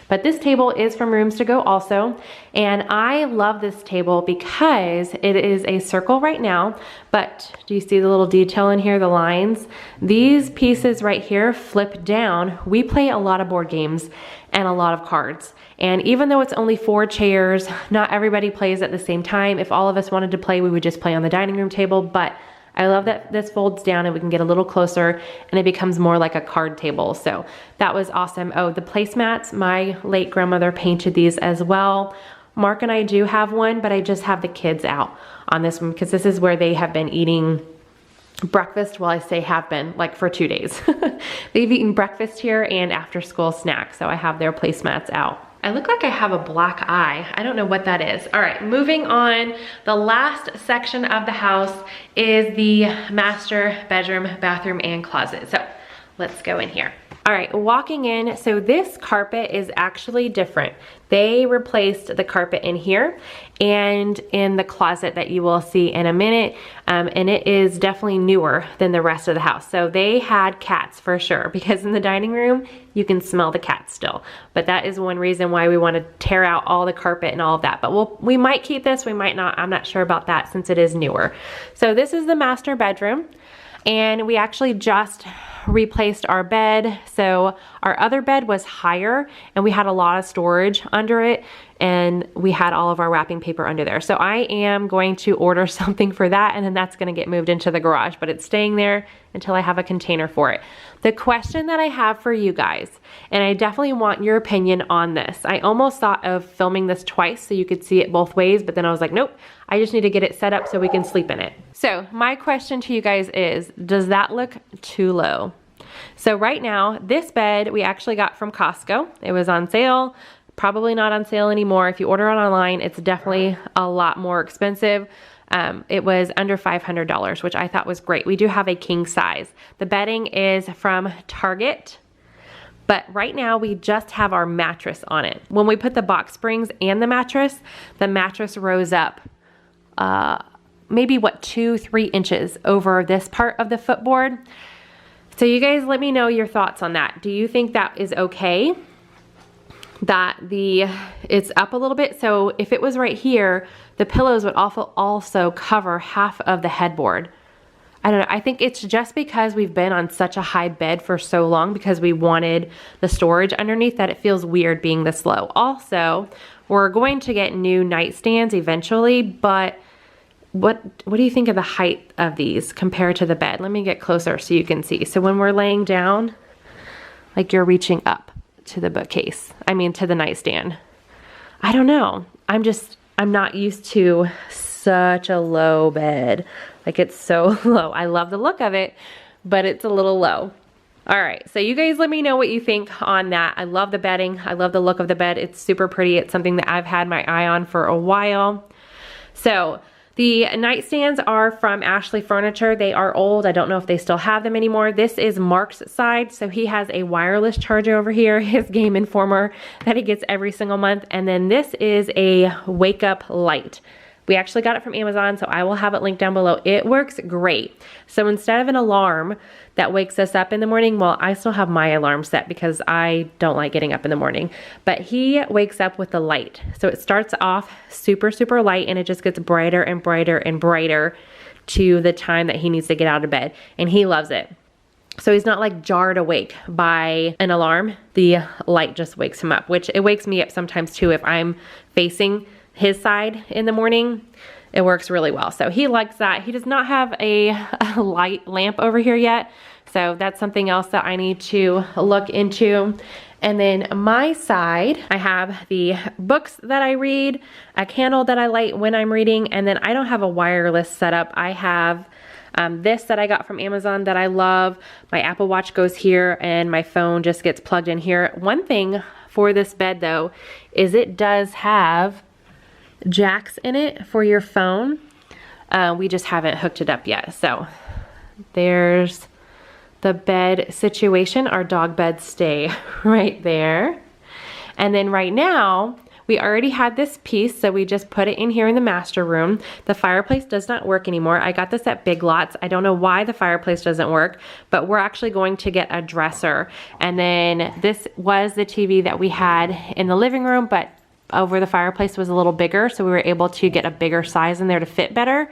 But this table is from Rooms to Go also, and I love this table because it is a circle right now, but do you see the little detail in here, the lines? These pieces right here flip down. We play a lot of board games and a lot of cards, and even though it's only 4 chairs, not everybody plays at the same time. If all of us wanted to play, we would just play on the dining room table, but I love that this folds down and we can get a little closer and it becomes more like a card table. So that was awesome. Oh, the placemats, my late grandmother painted these as well. Mark and I do have one, but I just have the kids out on this one because this is where they have been eating breakfast. Well, I say have been, like for 2 days. They've eaten breakfast here and after school snacks. So I have their placemats out. I look like I have a black eye. I don't know what that is. All right, moving on. The last section of the house is the master bedroom, bathroom, and closet. So let's go in here. All right, walking in, so this carpet is actually different. They replaced the carpet in here and in the closet that you will see in a minute, and it is definitely newer than the rest of the house. So they had cats for sure, because in the dining room, you can smell the cats still. But that is one reason why we want to tear out all the carpet and all of that. But we might keep this, we might not. I'm not sure about that since it is newer. So this is the master bedroom. And we actually just replaced our bed. So our other bed was higher and we had a lot of storage under it and we had all of our wrapping paper under there. So I am going to order something for that and then that's gonna get moved into the garage, but it's staying there until I have a container for it. The question that I have for you guys, and I definitely want your opinion on this. I almost thought of filming this twice so you could see it both ways, but then I was like, nope, I just need to get it set up so we can sleep in it. So my question to you guys is, does that look too low? So right now, this bed we actually got from Costco. It was on sale, probably not on sale anymore. If you order it online, it's definitely a lot more expensive. It was under $500, which I thought was great. We do have a king size. The bedding is from Target, but right now we just have our mattress on it. When we put the box springs and the mattress rose up maybe 2-3 inches over this part of the footboard. So you guys let me know your thoughts on that. Do you think that is okay? That it's up a little bit? So if it was right here, the pillows would also cover half of the headboard. I don't know, I think it's just because we've been on such a high bed for so long because we wanted the storage underneath that it feels weird being this low. Also, we're going to get new nightstands eventually, but what do you think of the height of these compared to the bed? Let me get closer so you can see. So when we're laying down, like you're reaching up to the bookcase, to the nightstand. I don't know. I'm not used to such a low bed. Like it's so low. I love the look of it, but it's a little low. All right, so you guys let me know what you think on that. I love the bedding. I love the look of the bed. It's super pretty. It's something that I've had my eye on for a while. So the nightstands are from Ashley Furniture. They are old. I don't know if they still have them anymore. This is Mark's side. So he has a wireless charger over here, his Game Informer that he gets every single month. And then this is a wake up light. We actually got it from Amazon, so I will have it linked down below. It works great. So instead of an alarm that wakes us up in the morning, well, I still have my alarm set because I don't like getting up in the morning, but he wakes up with the light. So it starts off super, super light and it just gets brighter and brighter and brighter to the time that he needs to get out of bed, and he loves it. So he's not like jarred awake by an alarm. The light just wakes him up, which it wakes me up sometimes too if I'm facing his side in the morning. It works really well. So he likes that. He does not have a light lamp over here yet. So that's something else that I need to look into. And then my side, I have the books that I read, a candle that I light when I'm reading, and then I don't have a wireless setup. I have this that I got from Amazon that I love. My Apple Watch goes here and my phone just gets plugged in here. One thing for this bed though, is it does have jacks in it for your phone. We just haven't hooked it up yet. So There's the bed situation. Our dog beds stay right there. And then right now, we already had this piece, so we just put it in here in the master room. The fireplace does not work anymore. I got this at Big Lots. I don't know why the fireplace doesn't work, but we're actually going to get a dresser. And then this was the TV that we had in the living room, but over the fireplace was a little bigger, so we were able to get a bigger size in there to fit better.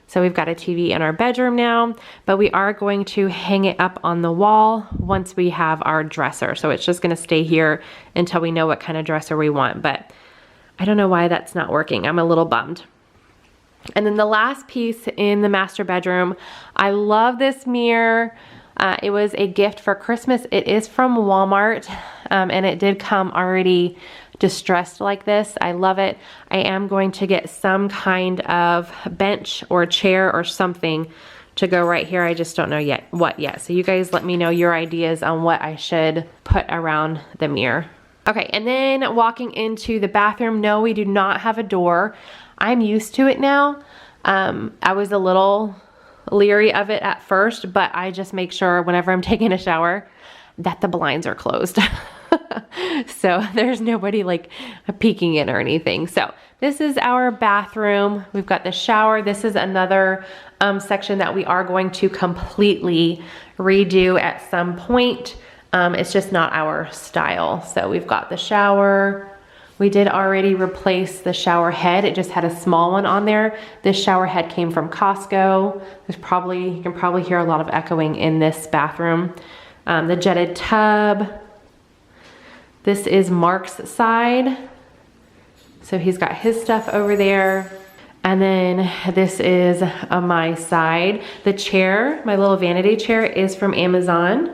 So we've got a TV in our bedroom now, but we are going to hang it up on the wall once we have our dresser. So it's just gonna stay here until we know what kind of dresser we want, but I don't know why that's not working. I'm a little bummed. And then the last piece in the master bedroom, I love this mirror. It was a gift for Christmas. It is from Walmart, and it did come already distressed like this. I love it. I am going to get some kind of bench or chair or something to go right here. I just don't know yet what yet. So you guys let me know your ideas on what I should put around the mirror. Okay, and then walking into the bathroom, no, we do not have a door. I'm used to it now. I was a little leery of it at first, but I just make sure whenever I'm taking a shower that the blinds are closed. So there's nobody like peeking in or anything. So this is our bathroom. We've got the shower. This is another section that we are going to completely redo at some point. It's just not our style. So we've got the shower. We did already replace the shower head. It just had a small one on there. This shower head came from Costco. You can probably hear a lot of echoing in this bathroom. The jetted tub. This is Mark's side. So he's got his stuff over there. And then this is my side. The chair, my little vanity chair, is from Amazon.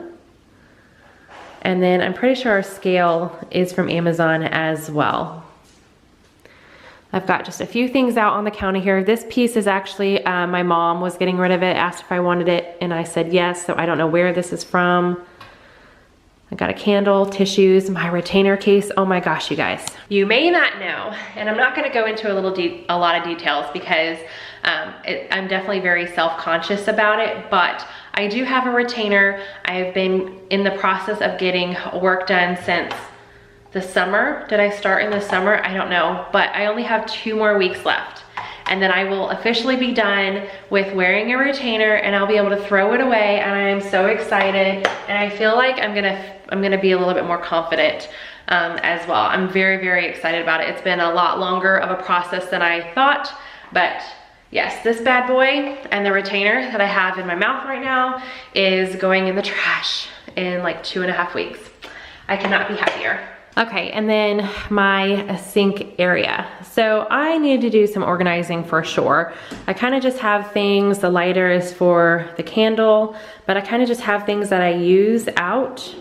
And then I'm pretty sure our scale is from Amazon as well. I've got just a few things out on the counter here. This piece is actually, my mom was getting rid of it, asked if I wanted it, and I said yes, so I don't know where this is from. I got a candle, tissues, my retainer case. Oh my gosh, you guys. You may not know, and I'm not gonna go into a lot of details because I'm definitely very self-conscious about it, but I do have a retainer. I've been in the process of getting work done since the summer. Did I start in the summer? I don't know, but I only have 2 more weeks left. And then I will officially be done with wearing a retainer and I'll be able to throw it away, and I'm so excited. And I feel like I'm gonna be a little bit more confident as well. I'm very, very excited about it. It's been a lot longer of a process than I thought, but yes, this bad boy and the retainer that I have in my mouth right now is going in the trash in like 2.5 weeks. I cannot be happier. Okay, and then my sink area. So I need to do some organizing for sure. I kind of just have things, the lighter is for the candle, but I kind of just have things that I use out.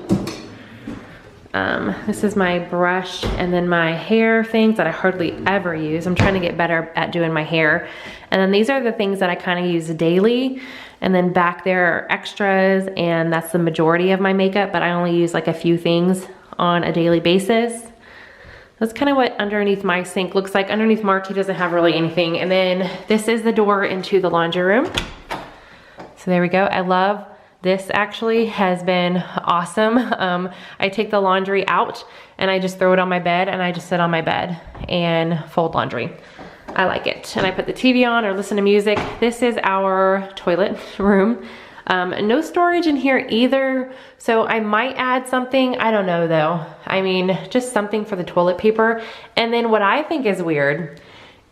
This is my brush and then my hair things that I hardly ever use. I'm trying to get better at doing my hair. And then these are the things that I kind of use daily. And then back there are extras, and that's the majority of my makeup, but I only use like a few things on a daily basis. That's kind of what underneath my sink looks like. Underneath Mark, he doesn't have really anything. And then this is the door into the laundry room. So there we go. I love this, actually has been awesome. I take the laundry out and I just throw it on my bed, and I just sit on my bed and fold laundry. I like it. And I put the TV on or listen to music. This is our toilet room. No storage in here either, so I might add something. I don't know though. I mean, just something for the toilet paper. And then what I think is weird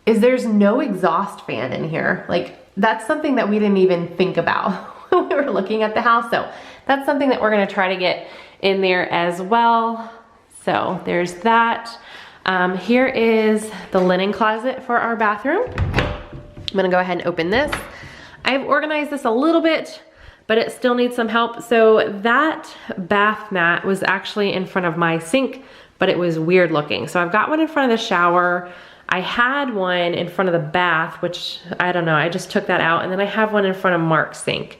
is there's no exhaust fan in here. Like, that's something that we didn't even think about when we were looking at the house. So that's something that we're gonna try to get in there as well. So there's that. Here is the linen closet for our bathroom. I'm gonna go ahead and open this. I've organized this a little bit, but it still needs some help. So that bath mat was actually in front of my sink, but it was weird looking. So I've got one in front of the shower. I had one in front of the bath, which I don't know, I just took that out. And then I have one in front of Mark's sink.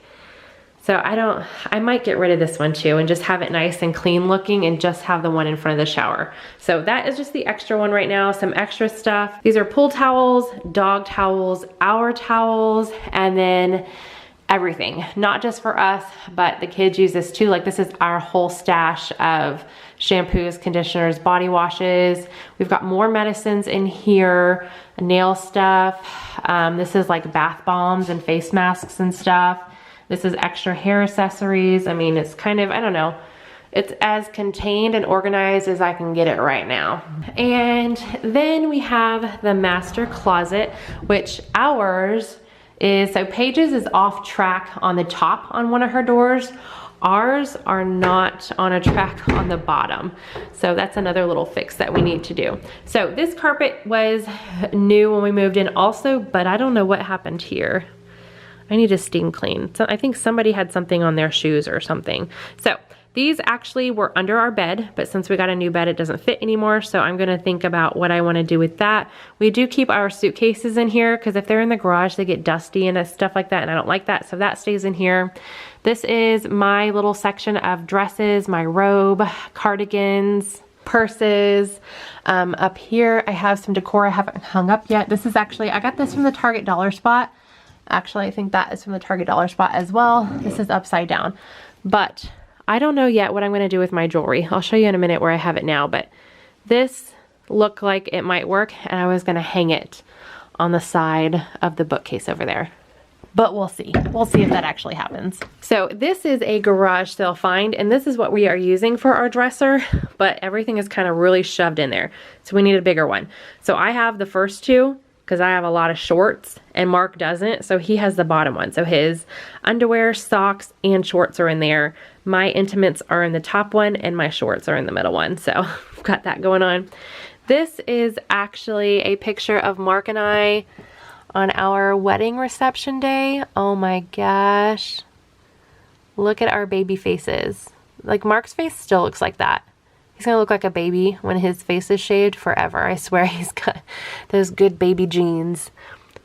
So I might get rid of this one too and just have it nice and clean looking and just have the one in front of the shower. So that is just the extra one right now, some extra stuff. These are pool towels, dog towels, our towels, and then everything, not just for us, but the kids use this too. Like this is our whole stash of shampoos, conditioners, body washes. We've got more medicines in here, nail stuff. This is like bath bombs and face masks and stuff. This is extra hair accessories. I mean, it's kind of, I don't know, it's as contained and organized as I can get it right now. And then we have the master closet, which ours is, so Paige's is off track on the top on one of her doors. Ours are not on a track on the bottom. So that's another little fix that we need to do. So this carpet was new when we moved in also, but I don't know what happened here. I need to steam clean. So I think somebody had something on their shoes or something. So these actually were under our bed, but since we got a new bed, it doesn't fit anymore. So I'm gonna think about what I wanna do with that. We do keep our suitcases in here because if they're in the garage, they get dusty and stuff like that, and I don't like that, so that stays in here. This is my little section of dresses, my robe, cardigans, purses. Up here, I have some decor I haven't hung up yet. This is actually, I got this from the Target dollar spot. Actually, I think that is from the Target dollar spot as well. This is upside down, but I don't know yet what I'm gonna do with my jewelry. I'll show you in a minute where I have it now, but this looked like it might work, and I was gonna hang it on the side of the bookcase over there. But we'll see. We'll see if that actually happens. So this is a garage sale find, and this is what we are using for our dresser, but everything is kind of really shoved in there. So we need a bigger one. So I have the first two, because I have a lot of shorts and Mark doesn't, so he has the bottom one. So his underwear, socks, and shorts are in there. My intimates are in the top one and my shorts are in the middle one. So I've got that going on. This is actually a picture of Mark and I on our wedding reception day. Oh my gosh. Look at our baby faces. Like Mark's face still looks like that. He's gonna look like a baby when his face is shaved forever. I swear he's got those good baby genes.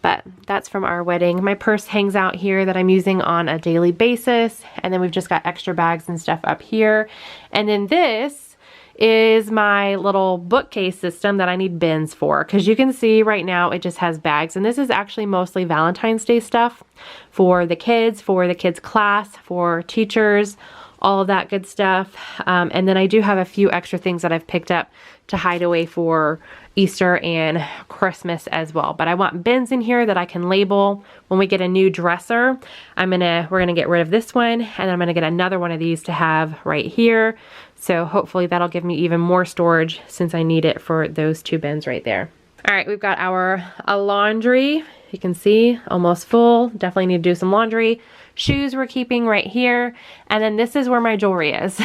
But that's from our wedding. My purse hangs out here that I'm using on a daily basis. And then we've just got extra bags and stuff up here. And then this is my little bookcase system that I need bins for. Because you can see right now it just has bags. And this is actually mostly Valentine's Day stuff for the kids class, for teachers, all of that good stuff. And then I do have a few extra things that I've picked up to hide away for Easter and Christmas as well. But I want bins in here that I can label. When we get a new dresser, we're gonna get rid of this one, and I'm gonna get another one of these to have right here. So hopefully that'll give me even more storage since I need it for those two bins right there. All right, we've got our laundry. You can see almost full. Definitely need to do some laundry. Shoes we're keeping right here. And then this is where my jewelry is.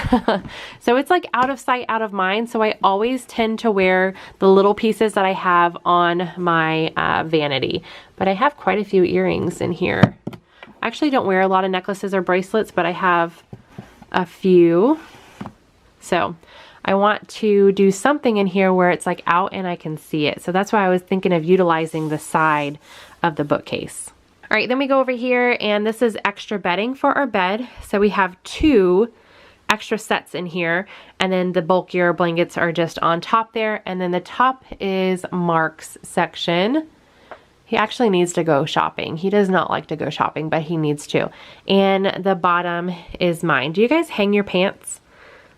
So it's like out of sight, out of mind. So I always tend to wear the little pieces that I have on my vanity. But I have quite a few earrings in here. I actually don't wear a lot of necklaces or bracelets, but I have a few. So I want to do something in here where it's like out and I can see it. So that's why I was thinking of utilizing the side of the bookcase. All right, then we go over here, and this is extra bedding for our bed. So we have two extra sets in here, and then the bulkier blankets are just on top there. And then the top is Mark's section. He actually needs to go shopping. He does not like to go shopping, but he needs to. And the bottom is mine. Do you guys hang your pants?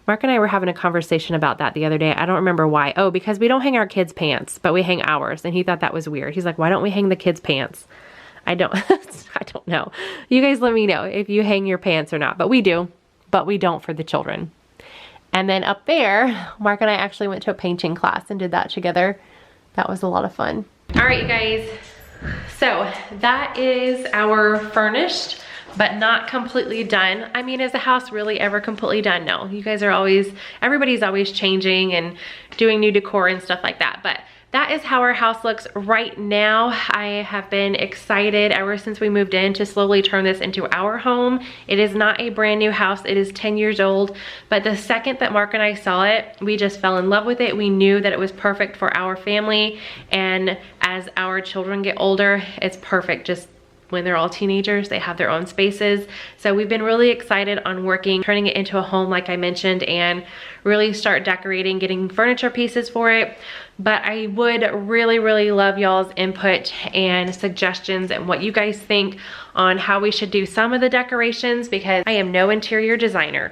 Mark and I were having a conversation about that the other day. I don't remember why. Oh, because we don't hang our kids' pants, but we hang ours. And he thought that was weird. He's like, why don't we hang the kids' pants? I don't know. You guys let me know if you hang your pants or not, but we do, but we don't for the children. And then up there, Mark and I actually went to a painting class and did that together. That was a lot of fun. All right, you guys. So that is our furnished, but not completely done. I mean, is the house really ever completely done? No, you guys are always, everybody's always changing and doing new decor and stuff like that. But that is how our house looks right now. I have been excited ever since we moved in to slowly turn this into our home. It is not a brand new house. It is 10 years old. But the second that Mark and I saw it, we just fell in love with it. We knew that it was perfect for our family. And as our children get older, it's perfect just when they're all teenagers, they have their own spaces. So we've been really excited on turning it into a home like I mentioned, and really start decorating, getting furniture pieces for it. But I would really, really love y'all's input and suggestions and what you guys think on how we should do some of the decorations, because I am no interior designer.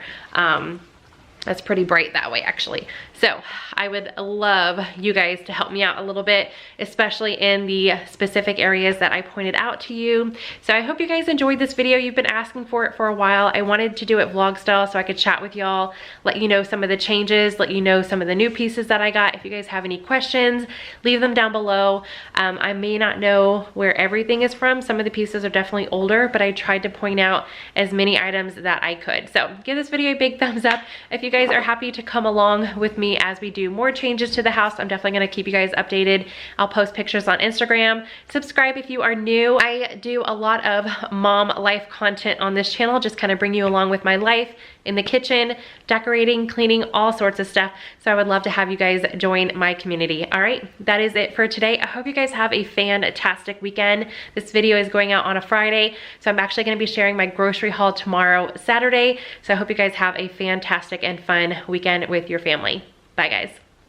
That's pretty bright that way actually. So I would love you guys to help me out a little bit, especially in the specific areas that I pointed out to you. So I hope you guys enjoyed this video. You've been asking for it for a while. I wanted to do it vlog style so I could chat with y'all, let you know some of the changes, let you know some of the new pieces that I got. If you guys have any questions, leave them down below. I may not know where everything is from. Some of the pieces are definitely older, but I tried to point out as many items that I could. So give this video a big thumbs up. If you guys are happy to come along with me as we do more changes to the house, I'm definitely going to keep you guys updated. I'll post pictures on Instagram. Subscribe if you are new. I do a lot of mom life content on this channel, just kind of bring you along with my life in the kitchen, decorating, cleaning, all sorts of stuff. So I would love to have you guys join my community. All right, that is it for today. I hope you guys have a fantastic weekend. This video is going out on a Friday, so I'm actually going to be sharing my grocery haul tomorrow, Saturday. So I hope you guys have a fantastic and fun weekend with your family. Bye guys.